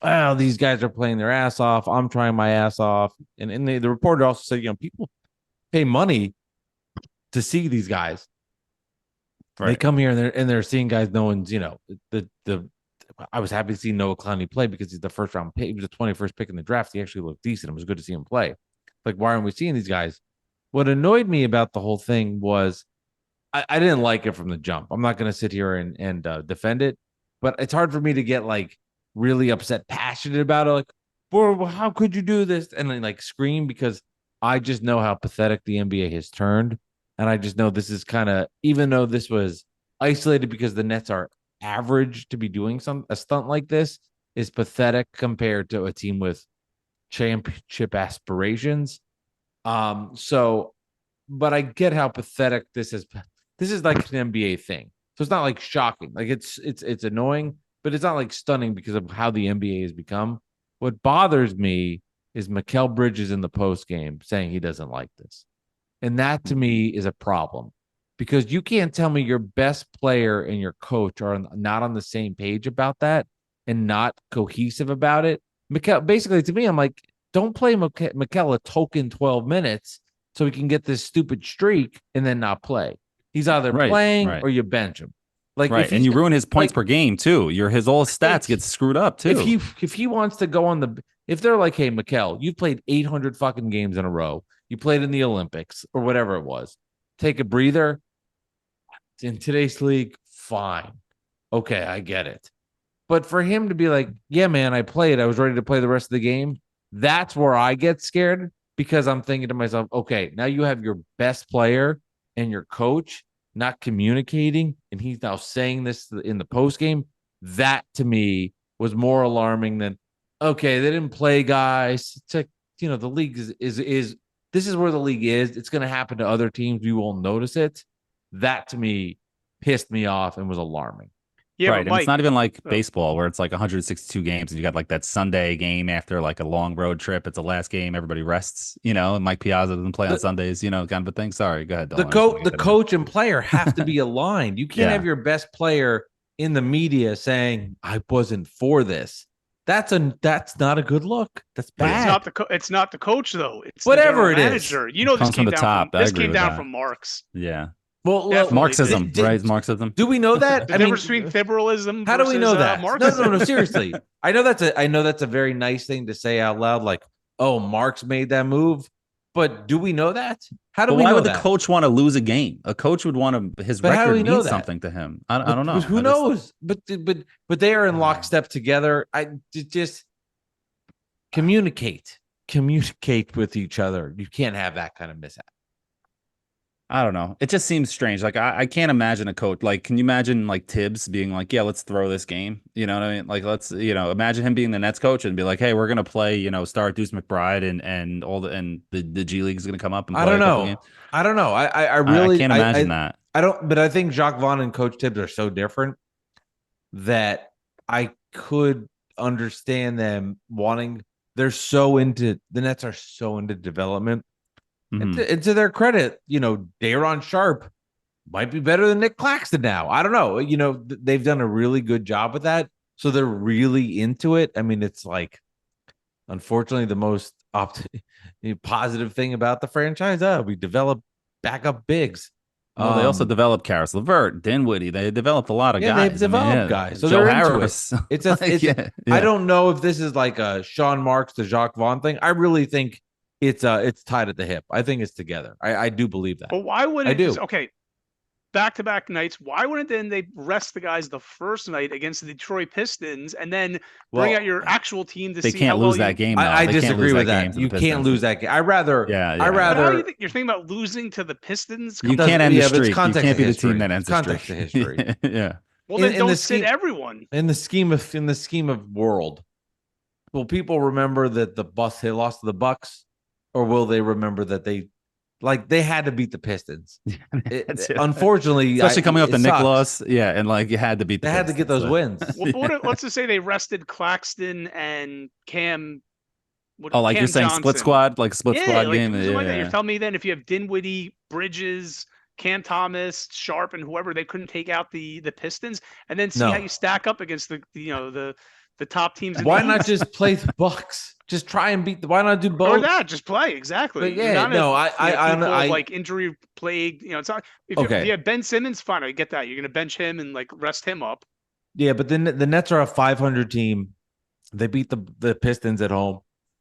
well, these guys are playing their ass off. I'm trying my ass off, and the reporter also said, people pay money to see these guys. Right. They come here and they're seeing guys. No one's the. I was happy to see Noah Clowney play because he's the first round pick. He was the 21st pick in the draft. He actually looked decent. It was good to see him play. Like, why aren't we seeing these guys? What annoyed me about the whole thing was I didn't like it from the jump. I'm not going to sit here and defend it, but it's hard for me to get like really upset, passionate about it. Like, well, how could you do this? And then like scream, because I just know how pathetic the NBA has turned. And I just know this is kind of, even though this was isolated because the Nets are average to be doing a stunt like this, is pathetic compared to a team with championship aspirations. But I get how pathetic this is. This is like an NBA thing. So it's not like shocking. Like it's annoying, but it's not like stunning because of how the NBA has become. What bothers me is Mikal Bridges in the post game saying he doesn't like this. And that to me is a problem, because you can't tell me your best player and your coach are not on the same page about that and not cohesive about it. Mikal, basically, to me, I'm like, don't play Mikal a token 12 minutes so he can get this stupid streak and then not play. He's either playing or you bench him. Like, and you ruin his points per game too. His all stats get screwed up too. If he wants to go on if they're like, hey, Mikal, you've played 800 fucking games in a row. You played in the Olympics or whatever it was. Take a breather. In today's league, fine. Okay, I get it. But for him to be like, yeah, man, I played. I was ready to play the rest of the game. That's where I get scared, because I'm thinking to myself, okay, now you have your best player and your coach not communicating, and he's now saying this in the post game. That to me was more alarming than, okay, they didn't play, guys. It's like, the league is this is where the league is. It's going to happen to other teams. You won't notice it. That to me pissed me off and was alarming. Yeah, right. And it's not even like baseball where it's like 162 games and you got like that Sunday game after like a long road trip. It's the last game. Everybody rests, and Mike Piazza doesn't play on Sundays, kind of a thing. Sorry, go ahead. Dolan. The coach and player have to be aligned. You can't have your best player in the media saying, I wasn't for this. That's not a good look. That's bad. It's not the coach though. It's whatever the it manager. is. This came from the top. This came down from Marx. Yeah. Well, Marxism, right? It's Marxism. Do we know that? The difference between liberalism. How do we know that? Marxism? No. Seriously, I know that's a very nice thing to say out loud. Like, oh, Marx made that move, but do we know that? How do we know that? Why would the coach want to lose a game? A coach would want his record means something to him. I don't know. Who knows? But they are in lockstep together. I just communicate with each other. You can't have that kind of mishap. I don't know. It just seems strange. Like, I can't imagine a coach. Like, can you imagine like Thibs being like, yeah, let's throw this game? You know what I mean? Like, let's, imagine him being the Nets coach and be like, hey, we're going to play, start Deuce McBride and all the G League is going to come up and play I don't know. I really can't imagine that. I don't, but I think Jacques Vaughn and Coach Thibs are so different that I could understand them wanting. The Nets are so into development. And to their credit, Daron Sharp might be better than Nick Claxton now. I don't know. They've done a really good job with that. So they're really into it. I mean, it's like, unfortunately, the most positive thing about the franchise. We develop backup bigs. Oh, they also developed Karis LeVert, Dinwiddie. They developed a lot of guys. They've developed guys. So Joe they're Harris. Into it. I don't know if this is like a Sean Marks to Jacques Vaughn thing. I really think it's tied at the hip. I think it's together. I do believe that. But why would I it? do. Okay, back-to-back nights. Why wouldn't then they rest the guys the first night against the Detroit Pistons and then bring out your actual team to they see can't how lose well that game. Though. I They can't disagree lose with game that. to You the can't Pistons. lose that game. I rather. But how do you think you're thinking about losing to the Pistons? You can't end the but it's streak. You context can't to be the team history. that ends the Context streak. to history. Yeah. Well, then in don't the sit scheme- everyone. In the scheme of world, will people remember that the Bucks lost to the Bucks, or will they remember that they had to beat the Pistons? Unfortunately, Especially coming off the Knicks sucks. loss, and you had to beat. They had to get those wins. Well, but let's just say they rested Claxton and Cam. Like Cam you're saying, Johnson. split squad, like split squad game. Like that. You're telling me then if you have Dinwiddie, Bridges, Cam Thomas, Sharp, and whoever, they couldn't take out the Pistons, and then see how you stack up against the top teams. Why not just play the Bucks? Just try and beat. Why not do both? Or that, just play exactly. But I like injury plague. It's not. If you have Ben Simmons, fine. I get that. You're going to bench him and like rest him up. Yeah, but then the Nets are a 500 team. They beat the Pistons at home.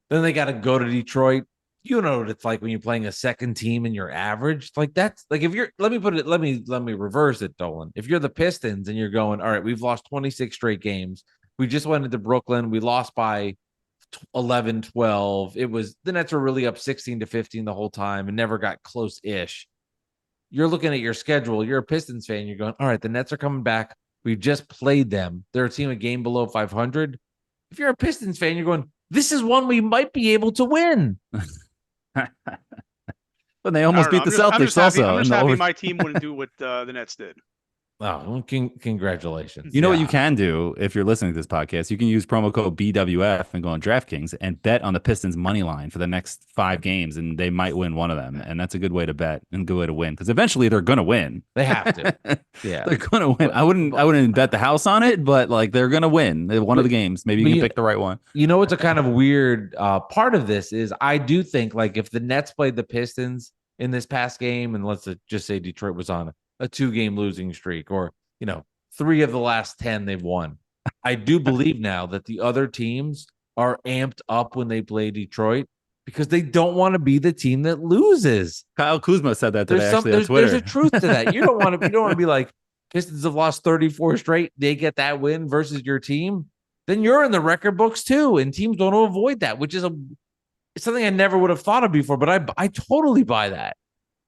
Then they got to go to Detroit. You know what it's like when you're playing a second team and you're average. Like that's like if you're. Let me reverse it, Dolan. If you're the Pistons and you're going, all right, we've lost 26 straight games. We just went into Brooklyn. We lost by 11, 12. It was the Nets were really up 16-15 the whole time and never got close-ish. You're looking at your schedule. You're a Pistons fan. You're going, all right, the Nets are coming back. We just played them. They're a team a game below 500. If you're a Pistons fan, you're going, this is one we might be able to win. But they almost beat the Celtics also. I'm just happy my team wouldn't do what the Nets did. Oh, congratulations. You know what you can do if you're listening to this podcast? You can use promo code BWF and go on DraftKings and bet on the Pistons money line for the next 5 games, and they might win one of them. And that's a good way to bet and a good way to win because eventually they're going to win. They have to. Yeah, they're going to win. I wouldn't bet the house on it, but like they're going to win one of the games. Maybe you can pick the right one. You know what's a kind of weird part of this is I do think like if the Nets played the Pistons in this past game, and let's just say Detroit was on a 2-game losing streak, or 3 of the last 10 they've won. I do believe now that the other teams are amped up when they play Detroit because they don't want to be the team that loses. Kyle Kuzma said that today. There's a truth to that. You don't want to be like Pistons have lost 34 straight. They get that win versus your team. Then you're in the record books too, and teams want to avoid that, which is something I never would have thought of before. But I totally buy that.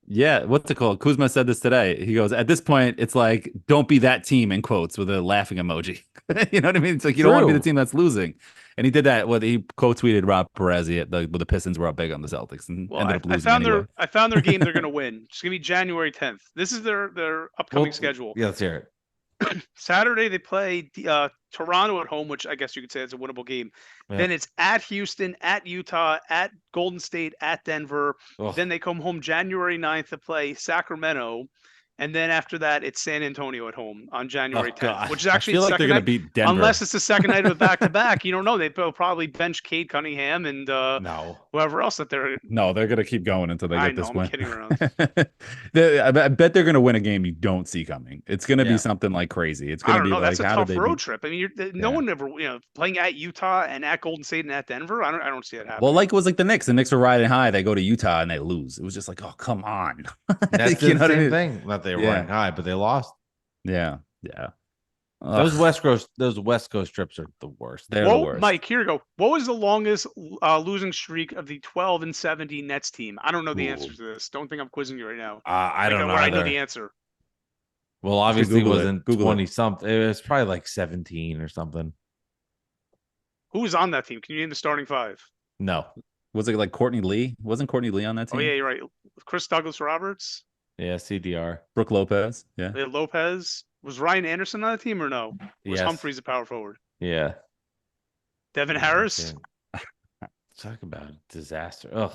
Yeah, what's it called? Kuzma said this today. He goes, at this point, it's like, don't be that team, in quotes, with a laughing emoji. You know what I mean? It's like, you don't want to be the team that's losing. And he did that. He quote-tweeted Rob Perez when the Pistons were up big on the Celtics and ended up losing anyway. I found their game they're going to win. It's going to be January 10th. This is their upcoming schedule. Yeah, let's hear it. Saturday, they play Toronto at home, which I guess you could say is a winnable game. Yeah. Then it's at Houston, at Utah, at Golden State, at Denver. Oh. Then they come home January 9th to play Sacramento. And then after that, it's San Antonio at home on January 10th, which is actually I feel like they're going to beat Denver. Unless it's the second night of a back-to-back. You don't know. They'll probably bench Cade Cunningham and whoever else that they're... No, they're going to keep going until they get this win. I'm kidding around. I bet they're going to win a game you don't see coming. It's going to be something like crazy. It's going to be like, that's a tough road trip. I mean, no one ever, playing at Utah and at Golden State and at Denver. I don't see it happening. Well, like it was like the Knicks. The Knicks were riding high. They go to Utah and they lose. It was just like, oh, come on. That's the same thing. Not they were riding high, but they lost. Yeah. Those West Coast trips are the worst. They're the worst. Mike, here we go. What was the longest losing streak of the 12-70 Nets team? I don't know the answer to this. Don't think I'm quizzing you right now. I don't know. I know the answer. Well, obviously it wasn't 20 something. It was probably like 17 or something. Who was on that team? Can you name the starting 5? No. Was it like Courtney Lee? Wasn't Courtney Lee on that team? Oh yeah, you're right. Chris Douglas Roberts. Yeah, CDR. Brooke Lopez. Yeah. Lopez. Was Ryan Anderson on the team or no? Was Humphreys a power forward? Yeah. Devin Harris. Talk about disaster. Ugh.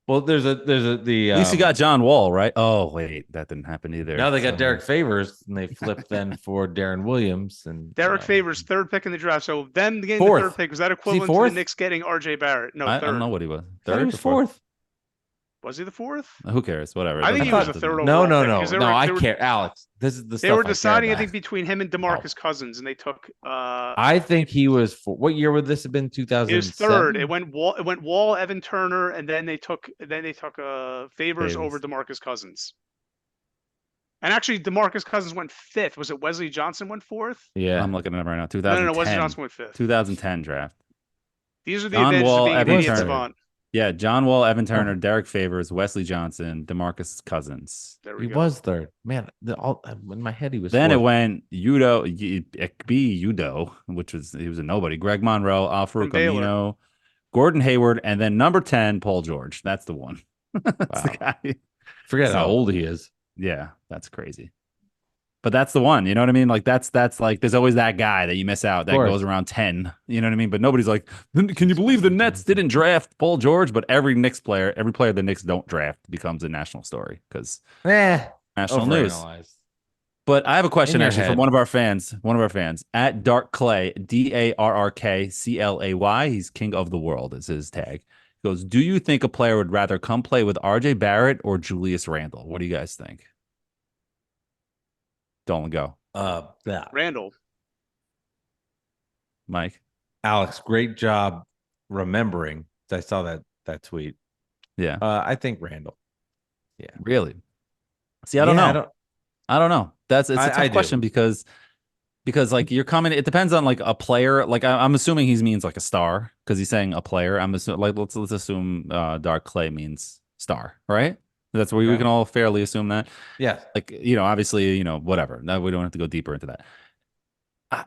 Well, there's At least you got John Wall, right? Oh wait, that didn't happen either. now they got Derek Favors and they flipped then for Darren Williams and Derek Favors, third pick in the draft. So them getting the Fourth. third pick, was that equivalent to the fourth? Knicks getting RJ Barrett? No, I third. don't know what he was. Third, Third he or was fourth. Was he the fourth? Who cares? Whatever. I think he was a third overall. pick, 'cause they were- I they were- care, Alex. This is the They stuff were I care deciding, I about. think, between him and DeMarcus Cousins, and they took. I think he was. What year would this have been? 2000. It was third. It went Wall, Evan Turner, and then they took Favors over DeMarcus Cousins. And actually, DeMarcus Cousins went fifth. Was it Wesley Johnson went fourth? Yeah, I'm looking at him right now. 2010. No, Wesley Johnson went fifth. 2010 draft. These are the John advantages Wall, of being an Evan idiot Turner. savant. Yeah, John Wall, Evan Turner, Derek Favors, Wesley Johnson, DeMarcus Cousins. There we he go. was third. Man, in my head he was. Then it fourth. went Udo, which was he was a nobody. Greg Monroe, From Alfred Baylor. Camino, Gordon Hayward, and then number 10, Paul George. That's the one. That's the guy. Forget how So- old he is. Yeah, that's crazy. But that's the one, you know what I mean? Like that's like there's always that guy that you miss out that course. goes around 10. You know what I mean? But nobody's like, can you believe the Nets didn't draft Paul George? But every player the Knicks don't draft becomes a national story because national news. Overanalyzed. But I have a question In your actually head. from one of our fans at Dark Clay, DARRKCLAY. He's king of the world is his tag. He goes, do you think a player would rather come play with RJ Barrett or Julius Randle? What do you guys think? Dolan, go. Randle. Mike. Alex, great job remembering. I saw that tweet. Yeah. I think Randall. Yeah. Really? See, I don't know. I don't know. It's a tough I do. question because like you're coming. It depends on like a player. Like I'm assuming he means like a star because he's saying a player. I'm assuming like let's assume Dark Clay means star, right? That's where we can all fairly assume that. Yeah. Like obviously whatever. No, we don't have to go deeper into that.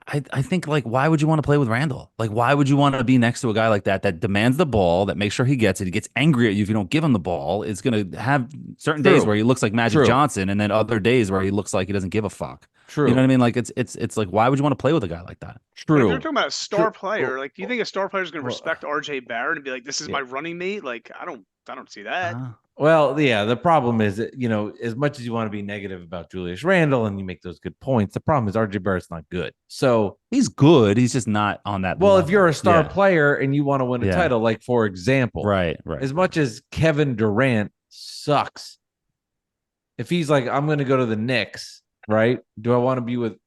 I think like why would you want to play with Randle? Like why would you want to be next to a guy like that demands the ball, that makes sure he gets it, he gets angry at you if you don't give him the ball, is going to have certain days where he looks like Magic Johnson and then other days where he looks like he doesn't give a fuck. True. You know what I mean? Like it's like why would you want to play with a guy like that? But if you're talking about a star player, like do you think a star player is going to respect RJ Barrett and be like, this is my running mate? Like I don't see that. Well, yeah, the problem is that, as much as you want to be negative about Julius Randle and you make those good points, the problem is RJ Barrett's not good. So he's good. He's just not on that well, level. if you're a star player and you want to win a title, like for example, right. As much as Kevin Durant sucks, if he's like, I'm going to go to the Knicks, right? Do I want to be with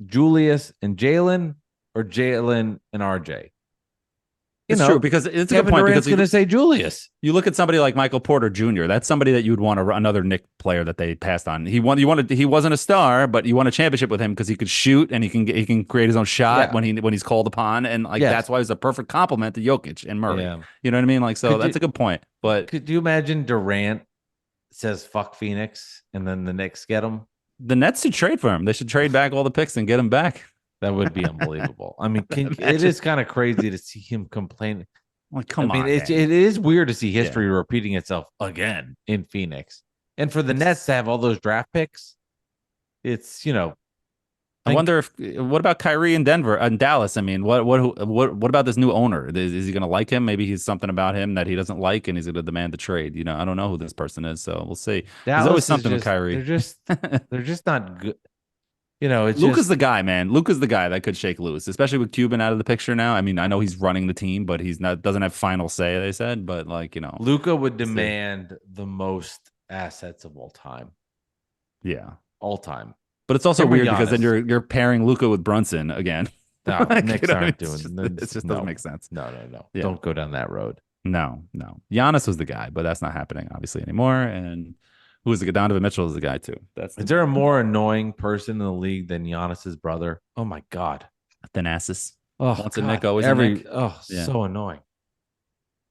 Julius and Jalen or Jalen and RJ? It's true because it's a Kevin good point Durant's because going to say Julius. You look at somebody like Michael Porter Jr. That's somebody that you would want another Knicks player that they passed on. He wasn't a star, but you won a championship with him because he could shoot and he can create his own shot when he's called upon, and that's why he's a perfect complement to Jokic and Murray. Yeah. You know what I mean? Like that's a good point. But could you imagine Durant says fuck Phoenix and then the Knicks get him? The Nets should trade for him. They should trade back all the picks and get him back. That would be unbelievable. I mean, it is kind of crazy to see him complain. Like, come on. It is weird to see history repeating itself again in Phoenix. And for the Nets to have all those draft picks, it's, I wonder what about Kyrie in Denver and Dallas? I mean, what about this new owner? Is he going to like him? Maybe he's something about him that he doesn't like and he's going to demand the trade. I don't know who this person is, so we'll see. There's always something with Kyrie. They're just not good. It's Luka's the guy, man. Luka's the guy that could shake loose, especially with Cuban out of the picture now. I mean, I know he's running the team, but doesn't have final say, they said. But Luka would demand the most assets of all time. Yeah. All time. But it's also weird because then you're pairing Luka with Brunson again. No, Knicks aren't doing it. Just doesn't make sense. No. Yeah. Don't go down that road. No. Giannis was the guy, but that's not happening obviously anymore. And who is the Donovan Mitchell is the guy too. Is there a more annoying person in the league than Giannis's brother? Oh my God. Thanasis. Oh, once a Nick, always a Nick. So annoing.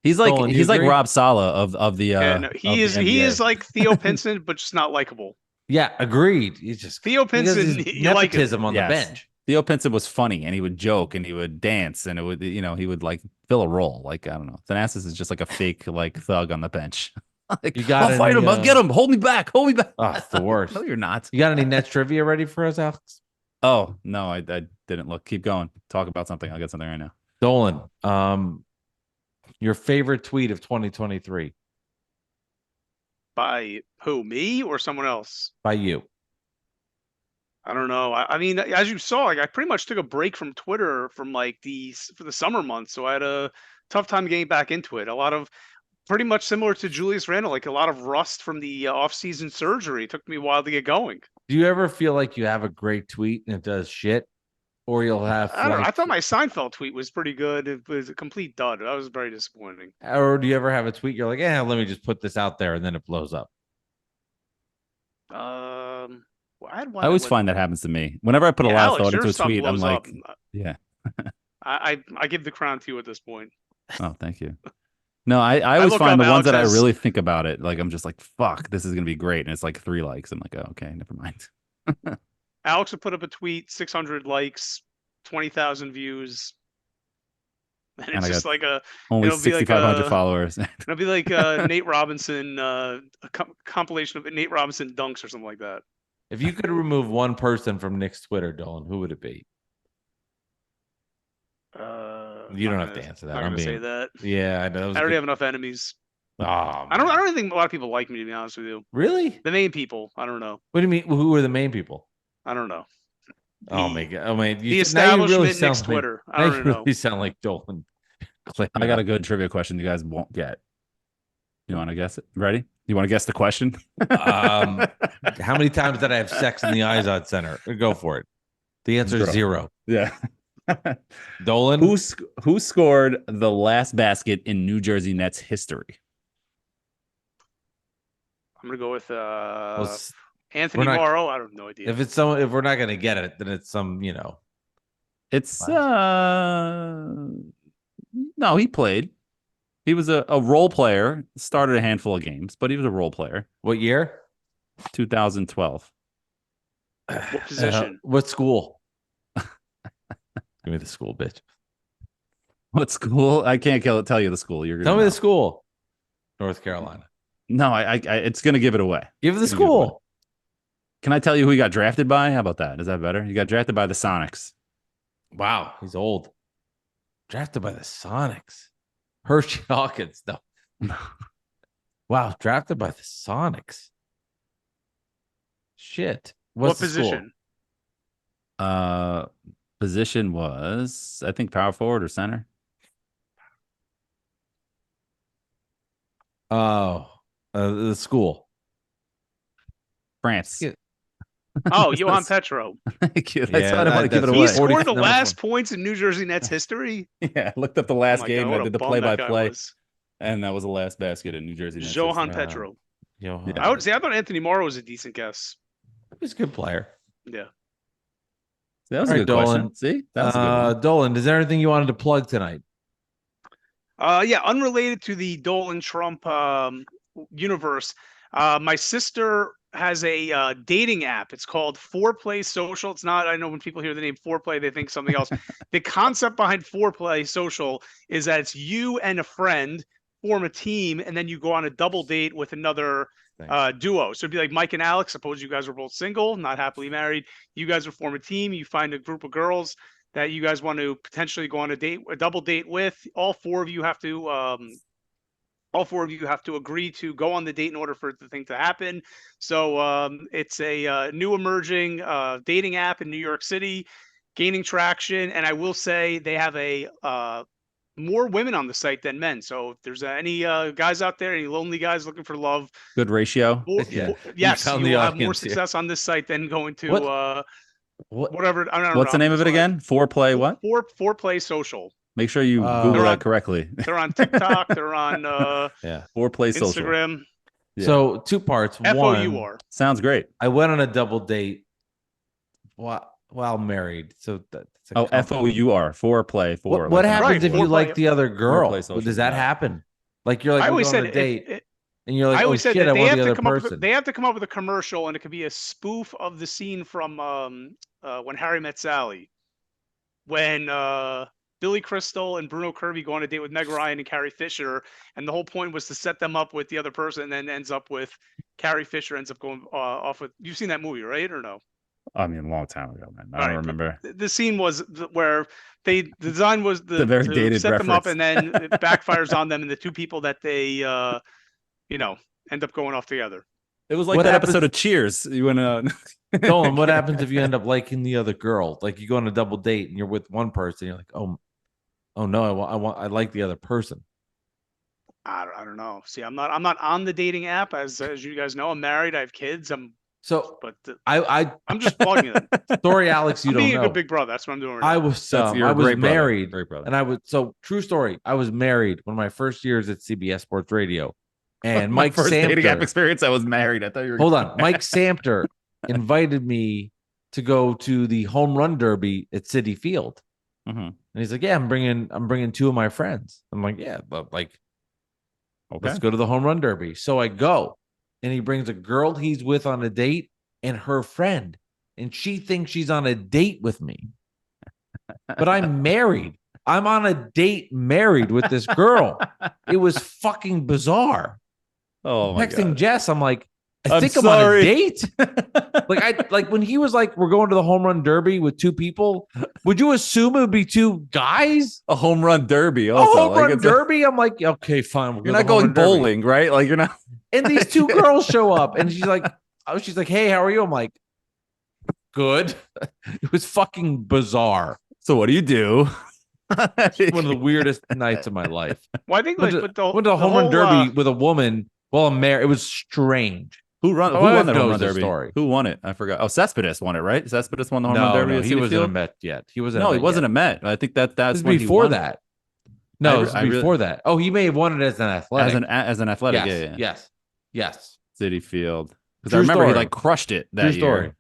He's like like Rob Saleh of the he is like Theo Pinson, but just not likable. Yeah, agreed. He's just Theo Pinson, nepotism on the bench. Theo Pinson was funny and he would joke and he would dance and it would he would like fill a role. Like I don't know. Thanasis is just like a fake like thug on the bench. Like, I'll fight him. I'll get him. Hold me back. Oh, it's the worst. No, you're not. You got any Nets trivia ready for us, Alex? Oh no, I didn't look. Keep going. Talk about something. I'll get something right now. Dolan, your favorite tweet of 2023 By who? Me or someone else? by you. I don't know. I mean, as you saw, like I pretty much took a break from Twitter from like for the summer months, so I had a tough time getting back into it. A lot of pretty much similar to Julius Randle, like a lot of rust from the off-season surgery. It took me a while to get going. Do you ever feel like you have a great tweet and it does shit? Or you'll have I don't know. I like, thought my Seinfeld tweet was pretty good. It was a complete dud. That was very disappointing. or do you ever have a tweet you're like, let me just put this out there and then it blows up? Well, I had one. I always find that happens to me. Whenever I put a lot of Alex, thought your into a stuff tweet, I'm blows like, up. yeah. I give the crown to you at this point. Oh, thank you. No, I always look find up the ones that I Alex's- really think about it. Like I'm just like, fuck, this is gonna be great, and it's like 3 likes. I'm like, oh, okay, never mind. Alex would put up a tweet, 600 likes, 20,000 views. And And it's I just got like Only it'll be like 6,500 followers. it'll be like Nate Robinson, a compilation of Nate Robinson dunks or something like that. If you could remove one person from Nick's Twitter, Dolan, who would it be? You don't have to answer that. I'm gonna say that. Yeah, I know. I already have enough enemies. Oh, I don't even think a lot of people like me, to be honest with you. really. The main people, I don't know. What do you mean? Who are the main people? I don't know. Oh my god! Oh man, The now you establishment really Nick's sound like, Twitter. I now don't you even know. really sound like Dolan. I got a good trivia question you guys won't get. You want to guess it? Ready? You want to guess the question? How many times did I have sex in the Izod Center? Go for it. The answer is 0. Yeah. Dolan, Who scored the last basket in New Jersey Nets history? I'm gonna go with well, Anthony we're not- Morrow. I have no idea. if it's someone, if we're not gonna get it, then it's some, It's no, he played. He was a role player, started a handful of games, but he was a role player. what year? 2012. What position? What school? Give me the school, bitch. What school? I can't tell you the school. You're gonna Tell me know. the school. North Carolina. No, I it's gonna give it away. Give the It's gonna give it away. school. Can I tell you who he got drafted by? How about that? Is that better? He got drafted by the Sonics. Wow, he's old. Drafted by the Sonics. Hershey Hawkins. No. Wow, drafted by the Sonics. Shit. What What's the school? position? Position was, I think, power forward or center. Oh, the school. France. Yeah. Oh, Johan Petro. Thank you. Yeah, I didn't want to give it that's- He away. scored the number last points in New Jersey Nets history. Yeah, I looked up the Oh last my game. God, what I a did the bum that guy play-by-play, was. and that was the last basket in New Jersey. Nets Johan history. Petro. Johan. Yeah. I would say I thought Anthony Morrow was a decent guess. He's a good player. Yeah. That was a All good right, question. Dolan. See, that was a good one. Dolan, is there anything you wanted to plug tonight? Yeah, unrelated to the Dolan Trump universe. My sister has a dating app. It's called Foreplay Social. It's not, I know when people hear the name Foreplay, they think something else. The concept behind Foreplay Social is that it's you and a friend form a team, and then you go on a double date with another duo. So it'd be like Mike and Alex. Suppose you guys were both single, not happily married. You guys would form a team. You find a group of girls that you guys want to potentially go on a double date with. All four of you have to agree to go on the date in order for the thing to happen. So it's a new emerging dating app in New York City, gaining traction. And I will say they have more women on the site than men. So if there's any guys out there, any lonely guys looking for love, Good ratio. Yeah. yes, found you the will have more audience here. success on this site than going to What? whatever. I don't know. What's the name of it again? Foreplay what? Foreplay Social. Make sure you They're Google on- that correctly. They're on TikTok. They're on Yeah. Foreplay social. Instagram. Yeah. So 2 parts. One, FOUR. Sounds great. I went on a double date while married. So that's a Oh, company. FOUR. Foreplay. What like- happens Right, if you foreplay. like the other girl? Foreplay social, Does that yeah. happen? Like you're like I we're always going said on a date it, and you're like, I oh always said shit, that I they want have the to other come up person. with they have to come up with a commercial, and it could be a spoof of the scene from When Harry Met Sally, when Billy Crystal and Bruno Kirby go on a date with Meg Ryan and Carrie Fisher, and the whole point was to set them up with the other person, and then ends up with Carrie Fisher ends up going off with. You've seen that movie, right, or no? I mean, a long time ago, man. I All don't right, but remember. the scene was where the design was The very to dated set them up, reference. and then it backfires on them, and the two people that they end up going off together. It was like What that happens- episode of Cheers. You went Dolan, what happens if you end up liking the other girl? Like you go on a double date and you're with one person, you're like, oh no, I like the other person. I don't know. See, I'm not on the dating app, as you guys know. I'm married. I have kids. So But I'm just plugging them. sorry, Alex, you I'm don't being know. a good big brother. That's what I'm doing. Right I now. was you're I a was great brother. married, Great brother. and true story. I was married one of my first years at CBS Sports Radio, and My Mike first dating app Samter. experience, I was married. I thought you were Hold on, Mike Samter invited me to go to the home run derby at Citi Field, Mhm. and he's like, "Yeah, I'm bringing two of my friends." I'm like, "Yeah, but like, Okay. let's go to the home run derby." So I go, and he brings a girl he's with on a date and her friend, and she thinks she's on a date with me. But I'm married. I'm on a date married with this girl. It was fucking bizarre. Oh my Texting god. Jess, I'm like, I I'm think I'm on a sorry. date. Like when he was like, we're going to the home run derby with two people, would you assume it would be two guys? A home run derby. A Also, home like, run it's derby? I'm like, okay, fine. We'll you're go to not the home going run derby. bowling, right? Like you're not. And these two girls show up, and she's like, hey, how are you? I'm like, good. It was fucking bizarre. So what do you do? One of the weirdest nights of my life. Well, I think Went like, to, but the went to a home whole, run derby with a woman while I'm married. It was strange. Who won My wife that home knows run the derby? story. Who won it? I forgot. Oh, Cespedes won it, right? Cespedes won the home run derby. No, at he Citi wasn't a Field? Met yet. He wasn't. No, a he Met wasn't yet. a Met. I think that's This is when before he won. that. No, this is before that. Oh, he may have won it as an athletic. As an athletic. Yes, yes. Citi Field. Because True I remember story. he like crushed it that True year. story.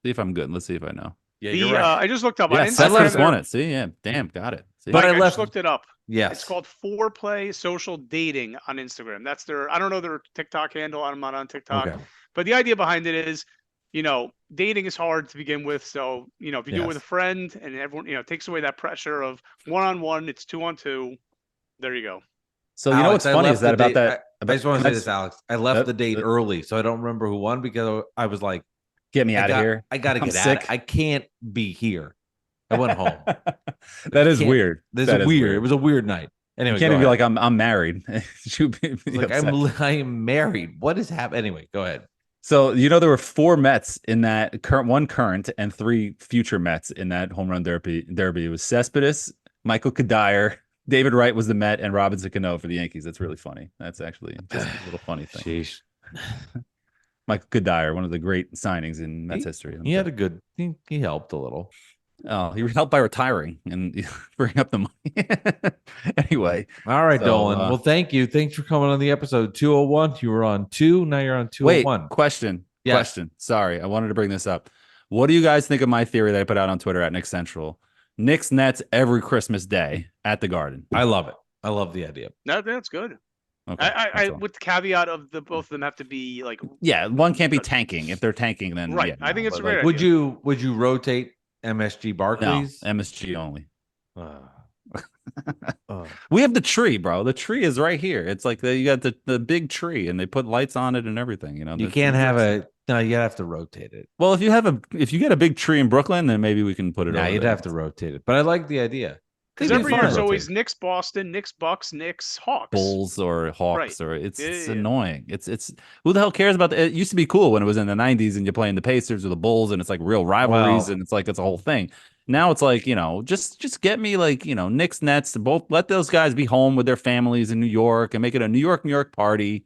See if I'm good. Let's see if I know. Yeah, the you're right. I just looked up Yeah, on Instagram. Cespedes won it. See, yeah, damn, got it. See? But Mike, I I left- just looked it up. Yes. It's called Foreplay Social Dating on Instagram. That's their, I don't know their TikTok handle. I'm not on TikTok. Okay. But the idea behind it is, dating is hard to begin with. So, if you do it with a Yes. friend and everyone, it takes away that pressure of one-on-one, it's 2-on-2. There you go. So you know what's Alex, I funny left is that the about date- that. I just want to say that's- this, Alex. I left that- the date that- early, so I don't remember who won because I was like, Get me out of here. I got to I'm get out. sick. I can't be here. I went home. That is Can't- weird. This That is weird. It was a weird night. Anyway, You can't go even be ahead. like, I'm married. You be Like upset. I am married. What is happening? Anyway, go ahead. So there were 4 Mets in that one current and 3 future Mets in that home run derby. It was Cespedes, Michael Kadire, David Wright was the Met, and Robinson Cano for the Yankees. That's really funny. That's actually just a little funny thing. Sheesh. Michael Kadire, one of the great signings in Mets history. He had a good. He helped a little. Oh, he helped by retiring and bring up the money. Anyway, All right, So, Dolan. Well, thank you. Thanks for coming on the episode 201. You were on 2. Now you're on 201. wait, question. Yes. Question. Sorry, I wanted to bring this up. What do you guys think of my theory that I put out on Twitter at Knicks Central? Knicks Nets every Christmas day at the Garden. I love it. I love the idea. That's good. Okay, I that's all. with the caveat of both of them have to be like Yeah, one can't be tanking. If they're tanking, then Right. yeah, I think it's but, a great Would you rotate MSG no, Barclays? MSG only. Uh, We have the tree, bro. The tree is right here. It's like you got the big tree, and they put lights on it and everything. you can't have a. No, you have to rotate it. Well, if you get a big tree in Brooklyn, then maybe we can put it. Yeah, over you'd there. have to rotate it. But I like the idea. because It'd be every fun. year it's Rotate. always Knicks Boston, Knicks Bucks, Knicks Hawks. Bulls or Hawks Right. or it's Yeah, yeah. annoying. It's who the hell cares about it used to be cool when it was in the 90s and you're playing the Pacers or the Bulls and it's like real rivalries Wow. and it's like it's a whole thing. Now it's like, just get me like, Knicks, Nets, both let those guys be home with their families in New York and make it a New York party.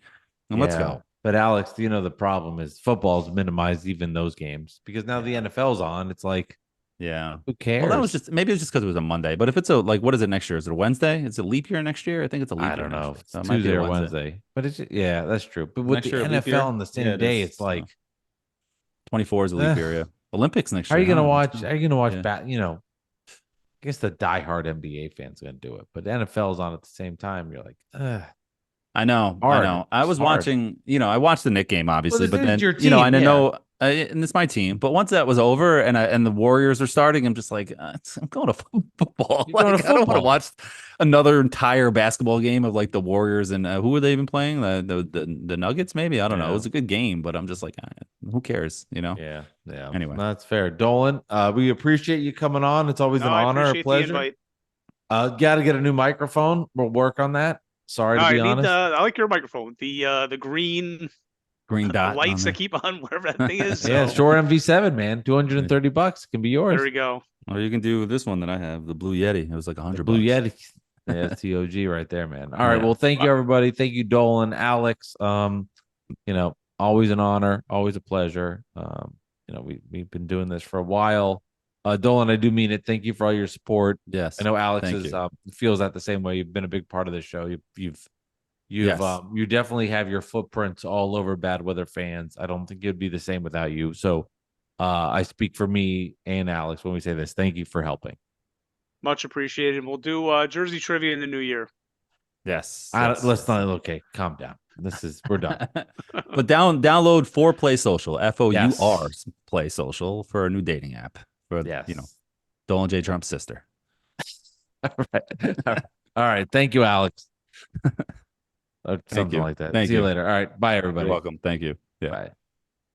And let's Yeah. go. But Alex, the problem is football's minimized even those games because now the NFL's on. It's like, Yeah. who cares? Well, that was maybe it's just because it was a Monday. But if it's what is it next year? Is it a Wednesday? Is it leap year next year? I think it's a leap year. I don't know. next If year. it's So it might be Tuesday a or Wednesday. But it's that's true. But with Next the year, leap year? NFL on the same Yeah, it day, is. it's like, 24 is a leap Eh. year. Yeah. Olympics next how are year. you gonna huh? watch? Are you gonna watch Yeah. I guess the diehard NBA fans are gonna do it, but the NFL's on at the same time. You're like, ugh. I know. Hard. I know. I It's was hard. watching, I watched the Knick game, obviously, this but is then, your and I team, know And it's my team. But once that was over and the Warriors are starting, I'm just like, I'm going to football. You're going to I don't want to football. watch another entire basketball game of like the Warriors and who were they even playing? The Nuggets, maybe? I don't know. It Yeah. was a good game, but I'm just like, who cares? You know? Yeah. Anyway. That's fair. Dolan, we appreciate you coming on. It's always an I honor, a appreciate the pleasure. invite. Got to get a new microphone. We'll work on that. Sorry No, to be I need honest. I like your microphone. The green Green dot. lights on that keep on wherever that thing is. Yeah, so Shure MV7, man. $230 can be yours. there we go. Or you can do this one that I have, the Blue Yeti. It was like $100. Blue Yeti. Yeah, TOG right there, man. All right. Yeah. Well, thank you, everybody. Thank you, Dolan, Alex. Always an honor, always a pleasure. We've been doing this for a while. Dolan, I do mean it. Thank you for all your support. Yes. I know Alex Thank is you. feels that the same way. You've been a big part of this show. You definitely have your footprints all over Bad Weather fans. I don't think it'd be the same without you. So I speak for me and Alex when we say this. Thank you for helping. Much appreciated. We'll do Jersey trivia in the new year. Yes. Let's not. Okay, calm down. We're done. But download For Play Social, FOUR Yes. Play Social for a new dating app for Dolan J Trump's sister. All right. Thank you, Alex. Something you. like that. Thank See you you later. All right. Bye, everybody. You're welcome. Thank you. Yeah. Bye.